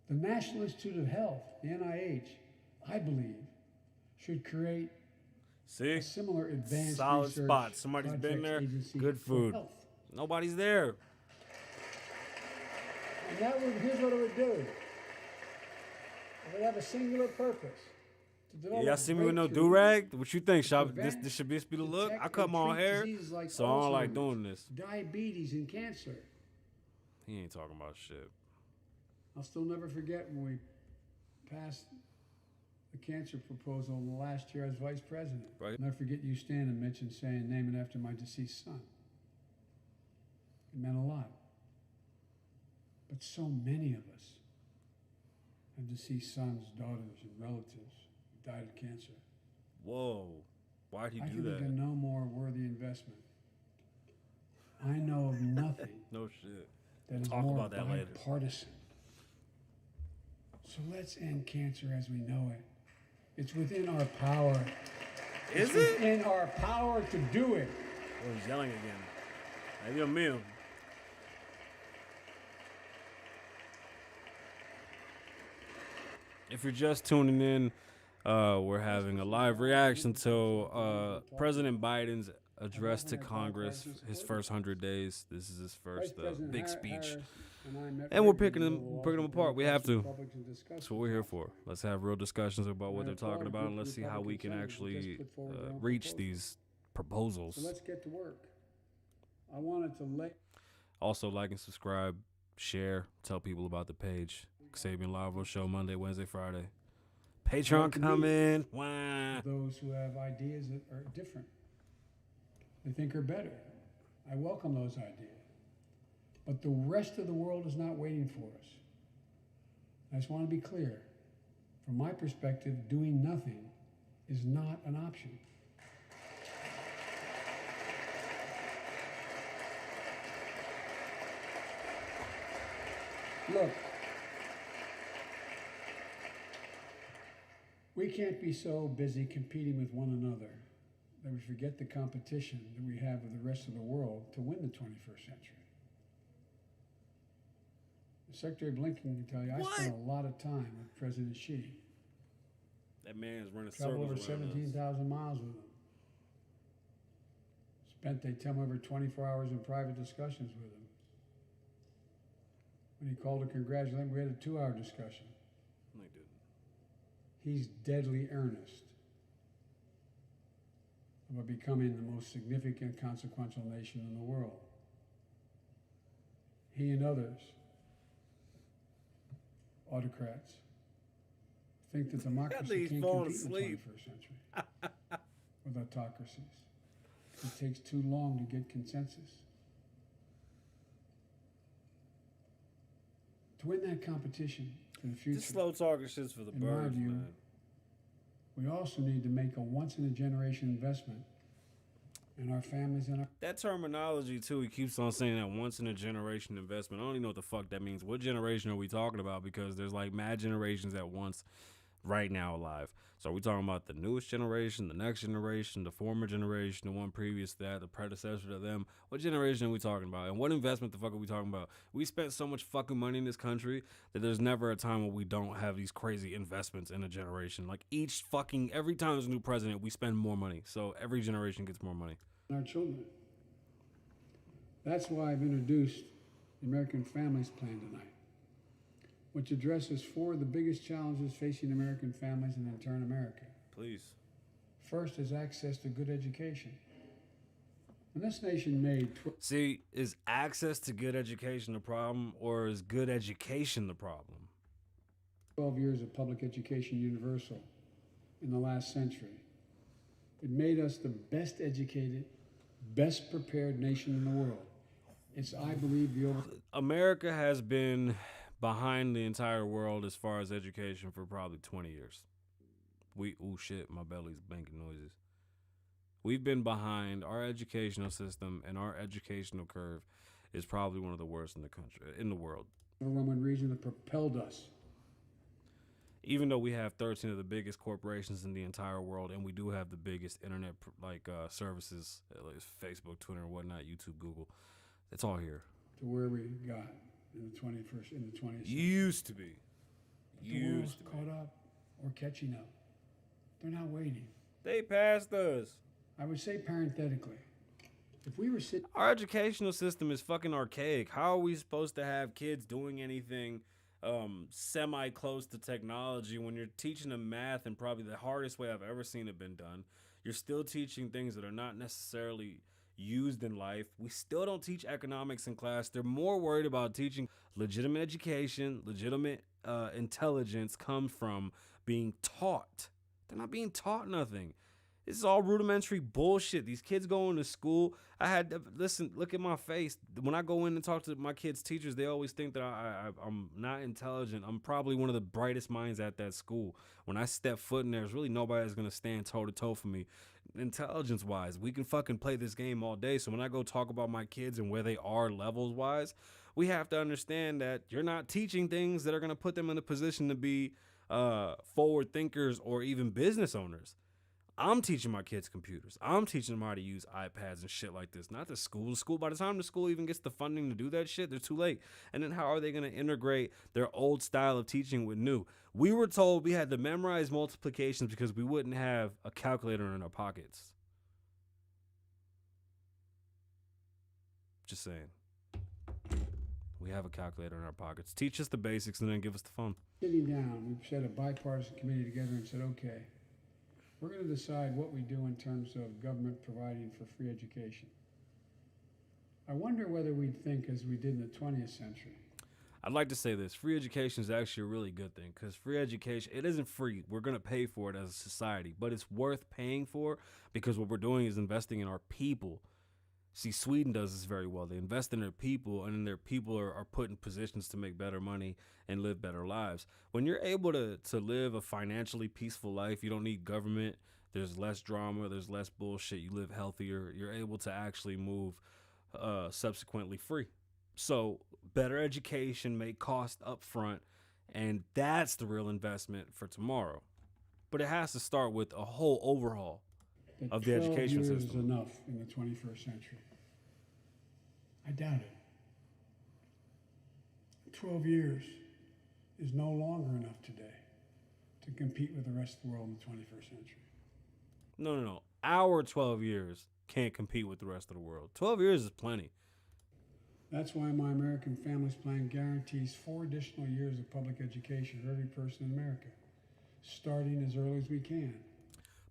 The National Institute of Health, the NIH, I believe, should create See? a similar advanced Solid research spot. Somebody's been projects there. agency Good for food. health. Nobody's there. And that would, here's what it would do. It would have a singular purpose. To develop Y'all see me with no breakthroughs do-rag? What you think, Shop? prevent, This should be the look? detect, I cut and my own treat hair, diseases like so I don't like Alzheimer's, doing this. diabetes and cancer. He ain't talking about shit. I'll still never forget when we passed the cancer proposal in the last year as vice president. Right. I'll never forget you standing, Mitch, and saying, name it after my deceased son. It meant a lot. But so many of us have deceased sons, daughters, and relatives who died of cancer. Whoa. Why'd he I do can think that? of no more worthy investment. I know of nothing No shit. that is Talk more about that later. bipartisan. So let's end cancer as we know it. It's within our power. Is It's it? within our power to do it. Oh, he's yelling again. Hey, Dios mío. If you're just tuning in, we're having a live reaction to President Biden's address to Congress, his first 100 days. This is his first Vice President big Harris speech. and I met And we're regularly picking in them, the Oval picking them Office apart. We have to. Republicans and discuss That's what we're here for. Let's have real discussions about what they're talking about, and let's see how we can actually reach these proposals. So let's get to work. I wanted to let Also, like and subscribe, share, tell people about the page. Kasabian Lavoe Show, Monday, Wednesday, Friday. Patreon coming. Wah. those who have ideas that are different, they think are better. I welcome those ideas. But the rest of the world is not waiting for us. I just want to be clear. From my perspective, doing nothing is not an option. Look, we can't be so busy competing with one another that we forget the competition that we have with the rest of the world to win the 21st century. Secretary Blinken can tell you, I spent a lot of time with President Xi. That man is running Traveled circles over around us. 17,000 miles with him. Spent, they tell me, over 24 hours in private discussions with him. When he called to congratulate him, we had a 2-hour discussion. No, he didn't. He's deadly earnest about becoming the most significant, consequential nation in the world. He and others, autocrats, think that democracy he's can't falling compete in the asleep. 21st century with autocracies. It takes too long to get consensus. To win that competition for the future, This slow talking shit's for the in my birds, view, man. we also need to make a once-in-a-generation investment in our families and our... That terminology, too, he keeps on saying that once-in-a-generation investment. I don't even know what the fuck that means. What generation are we talking about? Because there's like mad generations at once right now alive. So we talking about the newest generation, the next generation, the former generation, the one previous to that, the predecessor to them. What generation are we talking about? And what investment the fuck are we talking about? We spent so much fucking money in this country that there's never a time where we don't have these crazy investments in a generation. Like every time there's a new president, we spend more money. So every generation gets more money. Our children. That's why I've introduced the American Families Plan tonight, which addresses 4 of the biggest challenges facing American families and in turn America. Please. First is access to good education. When this nation made... See, is access to good education the problem, or is good education the problem? 12 years of public education universal in the last century. It made us the best educated, best prepared nation in the world. It's, I believe, America has been behind the entire world as far as education for probably 20 years. Oh shit, my belly's making noises. We've been behind. Our educational system and our educational curve is probably one of the worst in the country, in the world. Overwhelming reason that propelled us. Even though we have 13 of the biggest corporations in the entire world, and we do have the biggest internet services, like Facebook, Twitter, and whatnot, YouTube, Google, it's all here. To where we got in the 21st, in the 20th century. Used to be. The world's caught up or catching up. They're not waiting. They passed us. I would say parenthetically, if we were sitting... Our educational system is fucking archaic. How are we supposed to have kids doing anything semi-close to technology when you're teaching them math in probably the hardest way I've ever seen it been done? You're still teaching things that are not necessarily used in life. We still don't teach economics in class. They're more worried about teaching legitimate education, legitimate intelligence comes from being taught. They're not being taught nothing. This is all rudimentary bullshit. These kids going to school. I had to listen. Look at my face when I go in and talk to my kids' teachers. They always think that I'm not intelligent. I'm probably one of the brightest minds at that school. When I step foot in there, there's really nobody that's gonna stand toe to toe for me, intelligence wise. We can fucking play this game all day. So when I go talk about my kids and where they are levels wise, we have to understand that you're not teaching things that are gonna put them in a position to be forward thinkers or even business owners. I'm teaching my kids computers. I'm teaching them how to use iPads and shit like this. Not the school. By the time the school even gets the funding to do that shit, they're too late. And then how are they going to integrate their old style of teaching with new? We were told we had to memorize multiplications because we wouldn't have a calculator in our pockets. Just saying. We have a calculator in our pockets. Teach us the basics and then give us the phone. Sitting down, we set a bipartisan committee together and said, okay, we're going to decide what we do in terms of government providing for free education. I wonder whether we'd think as we did in the 20th century. I'd like to say this. Free education is actually a really good thing because free education, it isn't free. We're going to pay for it as a society, but it's worth paying for because what we're doing is investing in our people. See, Sweden does this very well. They invest in their people, and then their people are put in positions to make better money and live better lives. When you're able to live a financially peaceful life, you don't need government. There's less drama. There's less bullshit. You live healthier. You're able to actually move subsequently free. So better education may cost up front, and that's the real investment for tomorrow. But it has to start with a whole overhaul of the education system. 12 years is enough in the 21st century. I doubt it. 12 years is no longer enough today to compete with the rest of the world in the 21st century. No. Our 12 years can't compete with the rest of the world. 12 years is plenty. That's why my American Families Plan guarantees 4 additional years of public education for every person in America, starting as early as we can.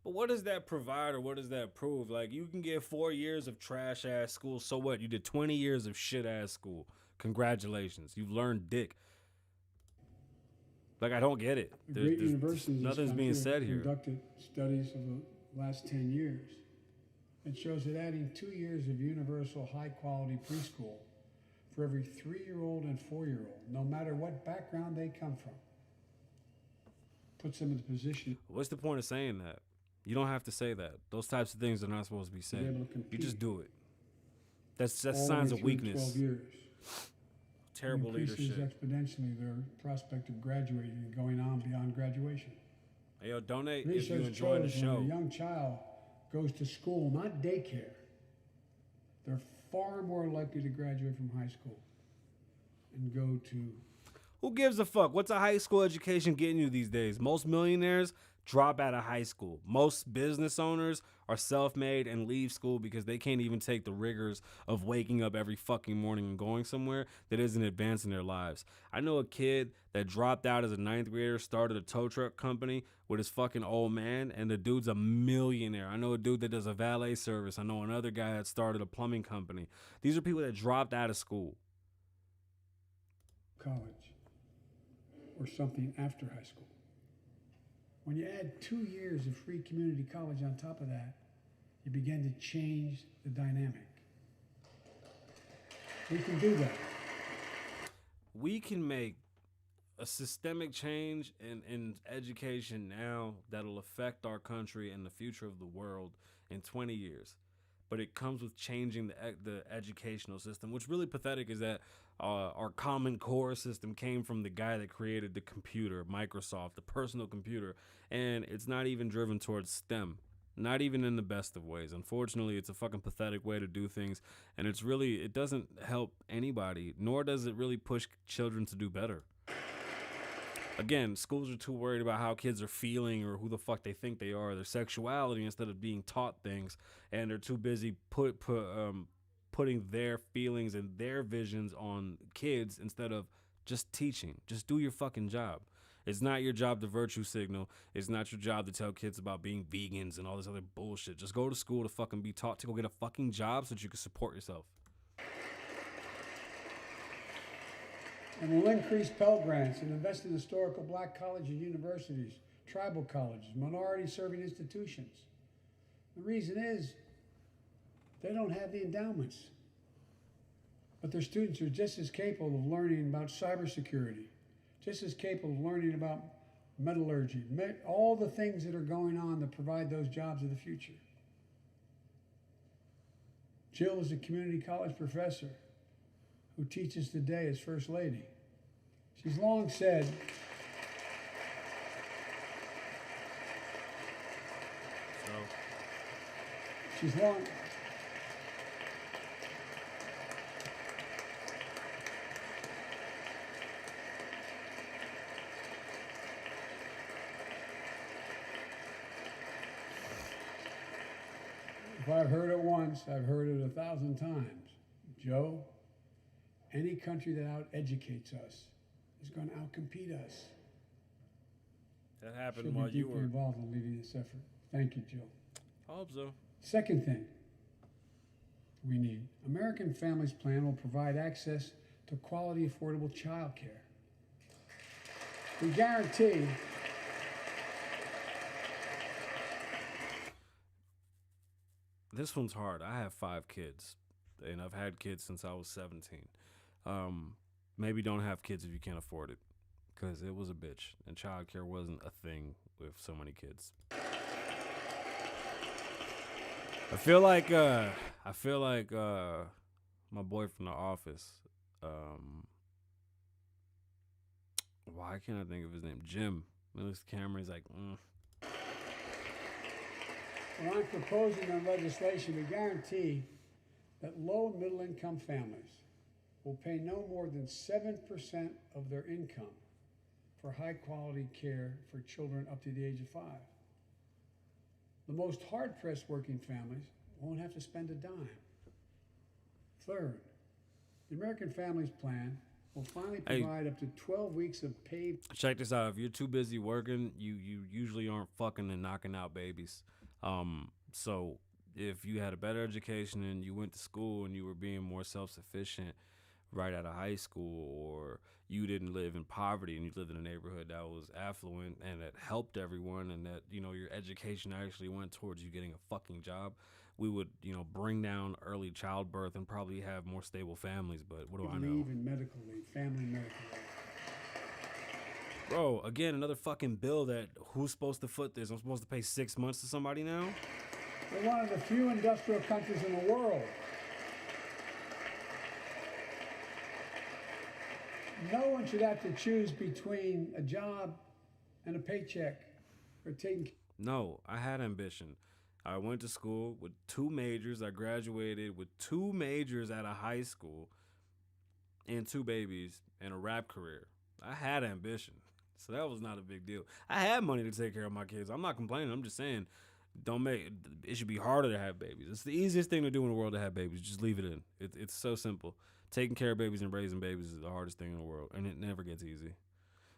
But what does that provide or what does that prove? Like, you can get 4 years of trash-ass school. So what? You did 20 years of shit-ass school. Congratulations. You've learned dick. Like, I don't get it. Great universities nothing's being said here. Conducted studies of the last 10 years. It shows that adding 2 years of universal high-quality preschool for every 3-year-old and 4-year-old, no matter what background they come from, puts them in the position. What's the point of saying that? You don't have to say that. Those types of things are not supposed to be said. You just do it. That's signs of weakness. 12 years. Terrible leadership. Increases exponentially their prospect of graduating and going on beyond graduation. Hey, yo, donate if you Research enjoy the shows show. when a young child goes to school, not daycare, they're far more likely to graduate from high school and go to. Who gives a fuck? What's a high school education getting you these days? Most millionaires drop out of high school. Most business owners are self-made and leave school because they can't even take the rigors of waking up every fucking morning and going somewhere that isn't advancing their lives. I know a kid that dropped out as a 9th grader, started a tow truck company with his fucking old man, and the dude's a millionaire. I know a dude that does a valet service. I know another guy that started a plumbing company. These are people that dropped out of school. College or something after high school. When you add 2 years of free community college on top of that, you begin to change the dynamic. We can do that. We can make a systemic change in education now that'll affect our country and the future of the world in 20 years. But it comes with changing the educational system. What's really pathetic is that our Common Core system came from the guy that created the computer, Microsoft, the personal computer, and it's not even driven towards STEM. Not even in the best of ways. Unfortunately, it's a fucking pathetic way to do things, and it doesn't help anybody, nor does it really push children to do better. Again, schools are too worried about how kids are feeling or who the fuck they think they are, their sexuality, instead of being taught things, and they're too busy putting their feelings and their visions on kids instead of just teaching. Just do your fucking job. It's not your job to virtue signal. It's not your job to tell kids about being vegans and all this other bullshit. Just go to school to fucking be taught to go get a fucking job so that you can support yourself. And we'll increase Pell Grants and invest in historical black colleges and universities, tribal colleges, minority-serving institutions. The reason is they don't have the endowments. But their students are just as capable of learning about cybersecurity, just as capable of learning about metallurgy, all the things that are going on that provide those jobs of the future. Jill is a community college professor who teaches today as First Lady. She's long said, if I've heard it once, I've heard it 1,000 times. Joe, any country that out-educates us is going to outcompete us. That happened She'll while be you deeply were involved in leading this effort. Thank you, Jill. I hope so. Second thing we need, American Families Plan will provide access to quality, affordable child care. We guarantee this one's hard. I have 5 kids, and I've had kids since I was 17. Maybe don't have kids if you can't afford it, because it was a bitch, and childcare wasn't a thing with so many kids. I feel like my boy from The Office. Why can't I think of his name? Jim. He looks at the camera. He's like, When I'm proposing on legislation, we guarantee that low and middle income families will pay no more than 7% of their income for high quality care for children up to the age of 5. The most hard-pressed working families won't have to spend a dime. Third, the American Families Plan will finally provide up to 12 weeks of paid. Check this out. If you're too busy working, you usually aren't fucking and knocking out babies. So if you had a better education and you went to school and you were being more self-sufficient right out of high school, or you didn't live in poverty and you lived in a neighborhood that was affluent and that helped everyone, and that, you know, your education actually went towards you getting a fucking job, we would, you know, bring down early childbirth and probably have more stable families. But what do I know? Leave and medical leave, family medical leave. Bro, again, another fucking bill that who's supposed to foot this? I'm supposed to pay 6 months to somebody now? We're one of the few industrial countries in the world. No one should have to choose between a job and a paycheck are taking. No, I had ambition. I went to school with 2 majors. I graduated with 2 majors out of high school and 2 babies and a rap career. I had ambition. So that was not a big deal. I had money to take care of my kids. I'm not complaining. I'm just saying, don't make it should be harder to have babies. It's the easiest thing to do in the world to have babies. Just leave it in. It's so simple. Taking care of babies and raising babies is the hardest thing in the world, and it never gets easy.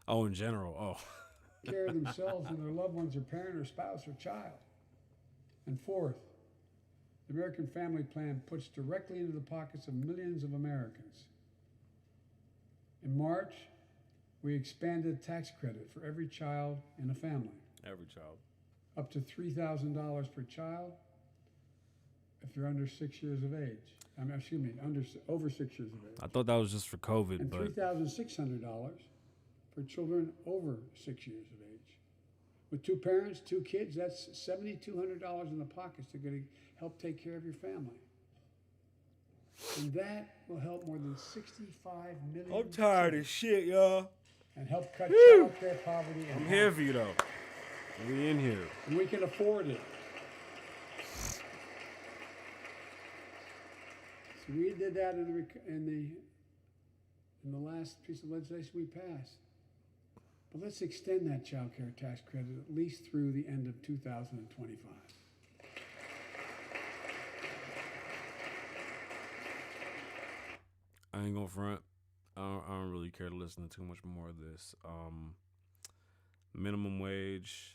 Oh, in general, Care of themselves and their loved ones, or parent or spouse or child. And fourth, the American Family Plan puts directly into the pockets of millions of Americans. In March, we expanded tax credit for every child in a family. Every child. Up to $3,000 per child if they're under 6 years of age. Over 6 years of age. I thought that was just for COVID, And but $3,600 for children over 6 years of age. With 2 parents, 2 kids, that's $7,200 in the pockets that are going to help take care of your family. And that will help more than 65 million. I'm tired of shit, y'all. And help cut child care poverty. I'm here for you though. We in here. And we can afford it. So we did that in the last piece of legislation we passed. But let's extend that child care tax credit at least through the end of 2025. I ain't gonna front. I don't really care to listen to too much more of this. Minimum wage.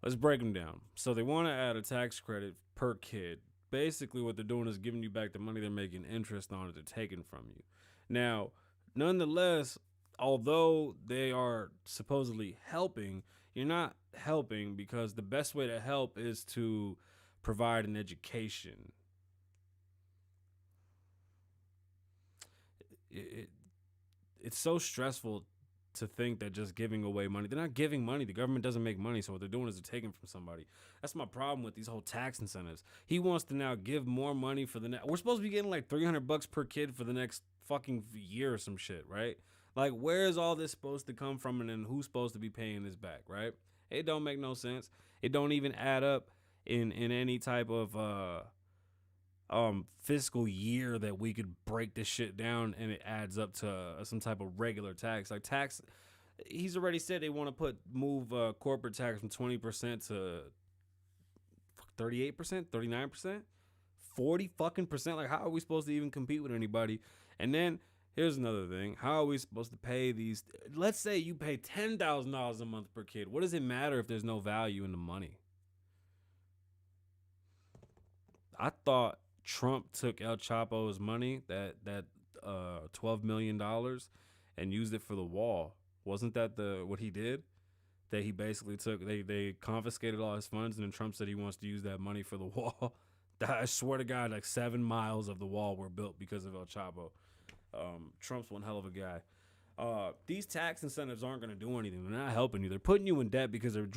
Let's break them down. So they want to add a tax credit per kid. Basically, what they're doing is giving you back the money they're making interest on it. They're taking from you. Now, nonetheless, although they are supposedly helping, you're not helping because the best way to help is to provide an education. It's so stressful to think that just giving away money. They're not giving money. The government doesn't make money, so what they're doing is they're taking from somebody. That's my problem with these whole tax incentives. He wants to now give more money for the next. We're supposed to be getting like $300 per kid for the next fucking year or some shit, right? Like, where is all this supposed to come from, and then who's supposed to be paying this back, right? It don't make no sense. It don't even add up in any type of fiscal year that we could break this shit down and it adds up to some type of regular tax. Like tax, he's already said they want to move corporate tax from 20% to 38%, 39%, 40 fucking percent. Like, how are we supposed to even compete with anybody? And then here's another thing. How are we supposed to pay these? Let's say you pay $10,000 a month per kid. What does it matter if there's no value in the money? I thought Trump took El Chapo's money, that $12 million, and used it for the wall. Wasn't that what he did? That he basically took, they confiscated all his funds, and then Trump said he wants to use that money for the wall. I swear to God, like 7 miles of the wall were built because of El Chapo. Trump's one hell of a guy. These tax incentives aren't going to do anything. They're not helping you. They're putting you in debt because they're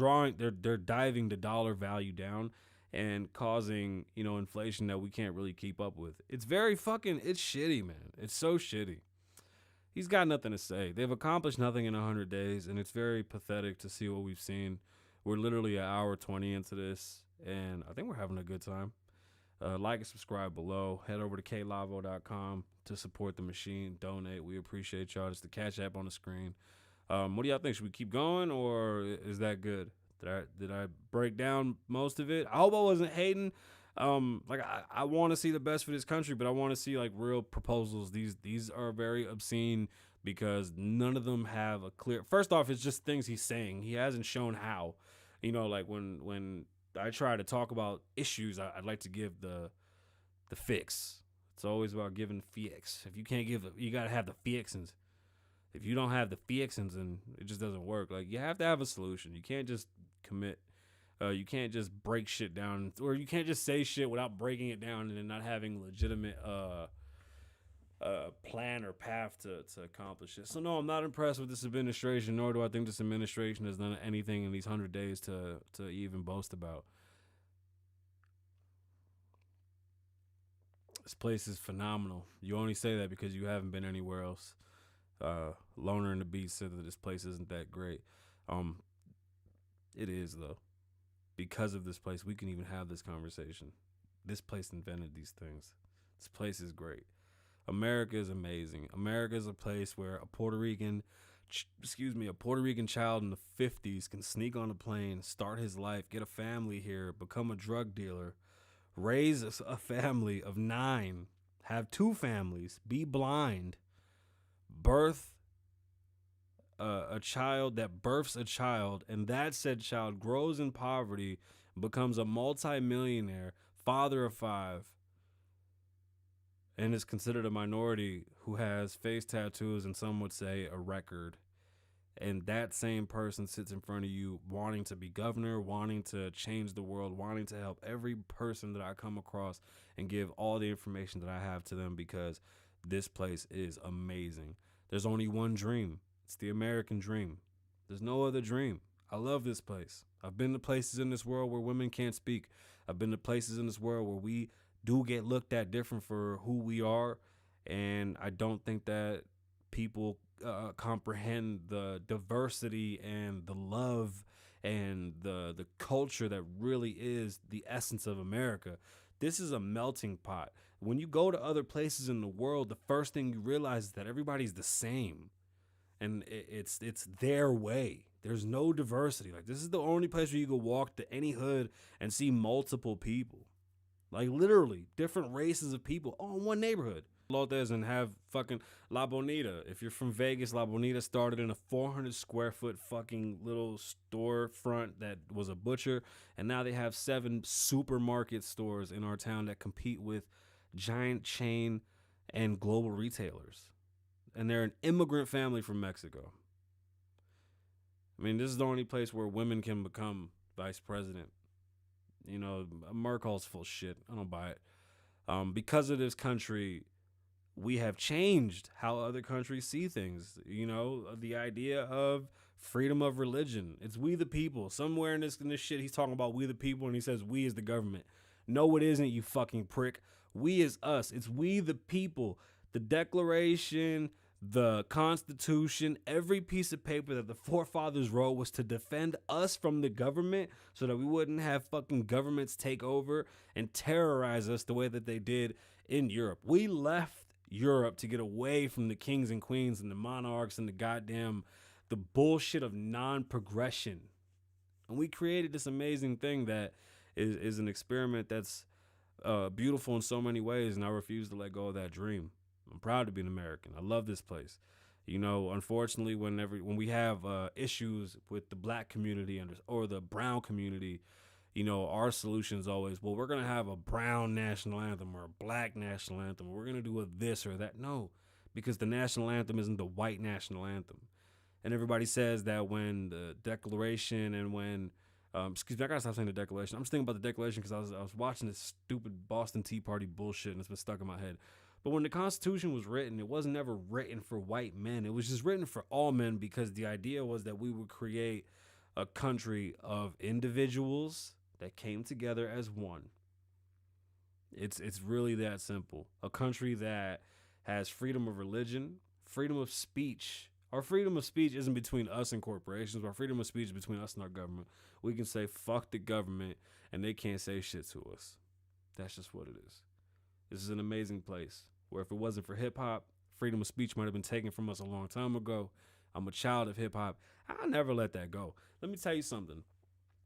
diving the dollar value down and causing, inflation that we can't really keep up with. It's very it's shitty, man. It's so shitty. He's got nothing to say. They've accomplished nothing in 100 days, and it's very pathetic to see what we've seen. We're literally an hour 20 into this, and I think we're having a good time. Like and subscribe below. Head over to klavoe.com to support the machine. Donate. We appreciate y'all. It's the Cash App on the screen. What do y'all think? Should we keep going, or is that good? Did I break down most of it? I hope I wasn't hating. I want to see the best for this country, but I want to see like real proposals. These are very obscene because none of them have a clear. First off, it's just things he's saying. He hasn't shown how. Like when I try to talk about issues, I'd like to give the fix. It's always about giving fix. If you can't give you gotta have the fixins. If you don't have the fixins, then it just doesn't work. Like, you have to have a solution. You can't just commit. You can't just break shit down, or you can't just say shit without breaking it down and then not having legitimate plan or path to accomplish it. So no, I'm not impressed with this administration, nor do I think this administration has done anything in these 100 days to even boast about. This place is phenomenal. You only say that because you haven't been anywhere else. Loner and the Beast said that this place isn't that great. Um, it is though. Because of this place, we can even have this conversation. This place invented these things. This place is great. America is amazing. America is a place where a Puerto Rican, a Puerto Rican child in the 50s can sneak on a plane, start his life, get a family here, become a drug dealer, raise a family of 9, have 2 families, be blind, birth a child that births a child, and that said child grows in poverty, becomes a multimillionaire, father of 5, and is considered a minority who has face tattoos and some would say a record. And that same person sits in front of you wanting to be governor, wanting to change the world, wanting to help every person that I come across and give all the information that I have to them because this place is amazing. There's only one dream. It's the American dream. There's no other dream. I love this place. I've been to places in this world where women can't speak. I've been to places in this world where we do get looked at different for who we are. And I don't think that people comprehend the diversity and the love and the culture that really is the essence of America. This is a melting pot. When you go to other places in the world, the first thing you realize is that everybody's the same, and it's their way. There's no diversity. Like, this is the only place where you can walk to any hood and see multiple people, like literally different races of people all in one neighborhood. Lotes and have fucking La Bonita. If you're from Vegas, La Bonita started in a 400 square foot fucking little storefront that was a butcher, and now they have 7 supermarket stores in our town that compete with giant chain and global retailers. And they're an immigrant family from Mexico. I mean, this is the only place where women can become vice president. You know, Merkel's full shit. I don't buy it. Because of this country, we have changed how other countries see things. You know, the idea of freedom of religion. It's we the people. Somewhere in this shit, he's talking about we the people, and he says we as the government. No, it isn't, you fucking prick. We is us. It's we the people. The Declaration, the Constitution, every piece of paper that the forefathers wrote was to defend us from the government so that we wouldn't have fucking governments take over and terrorize us the way that they did in Europe. We left Europe to get away from the kings and queens and the monarchs and the bullshit of non-progression. And we created this amazing thing that is an experiment that's beautiful in so many ways, and I refuse to let go of that dream. I'm proud to be an American. I love this place. You know, unfortunately, when we have issues with the black community or the brown community, you know, our solution is always, well, we're going to have a brown national anthem or a black national anthem. We're going to do a this or that. No, because the national anthem isn't the white national anthem. And everybody says that when the Declaration and when, excuse me, I got to stop saying the Declaration. I'm just thinking about the Declaration because I was watching this stupid Boston Tea Party bullshit and it's been stuck in my head. But when the Constitution was written, it wasn't ever written for white men. It was just written for all men because the idea was that we would create a country of individuals that came together as one. It's really that simple. A country that has freedom of religion, freedom of speech. Our freedom of speech isn't between us and corporations. Our freedom of speech is between us and our government. We can say fuck the government and they can't say shit to us. That's just what it is. This is an amazing place where if it wasn't for hip hop, freedom of speech might have been taken from us a long time ago. I'm a child of hip hop. I'll never let that go. Let me tell you something.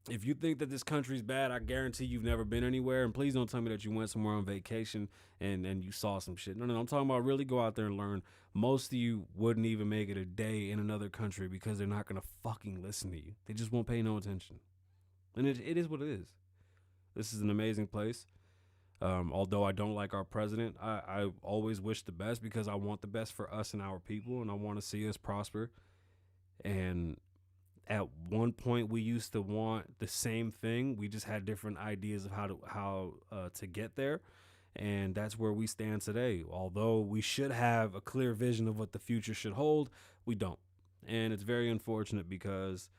If you think that this country's bad, I guarantee you've never been anywhere. And please don't tell me that you went somewhere on vacation and you saw some shit. No, I'm talking about really go out there and learn. Most of you wouldn't even make it a day in another country because they're not going to fucking listen to you. They just won't pay no attention. And it is what it is. This is an amazing place. Although I don't like our president, I always wish the best because I want the best for us and our people, and I want to see us prosper. And at one point, we used to want the same thing. We just had different ideas of how to get there, and that's where we stand today. Although we should have a clear vision of what the future should hold, we don't, and it's very unfortunate because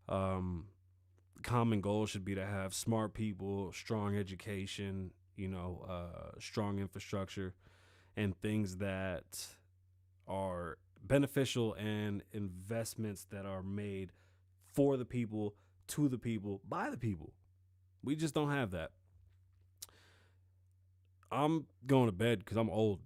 common goal should be to have smart people, strong education, strong infrastructure, and things that are beneficial and investments that are made for the people, to the people, by the people. We just don't have that. I'm going to bed because I'm old.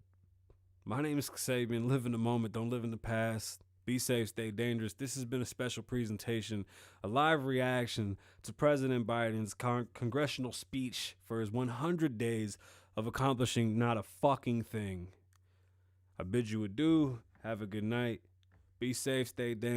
My name is Kasabian. Live in the moment. Don't live in the past. Be safe. Stay dangerous. This has been a special presentation, a live reaction to President Biden's congressional speech for his 100 days of accomplishing not a fucking thing. I bid you adieu. Have a good night. Be safe. Stay dangerous.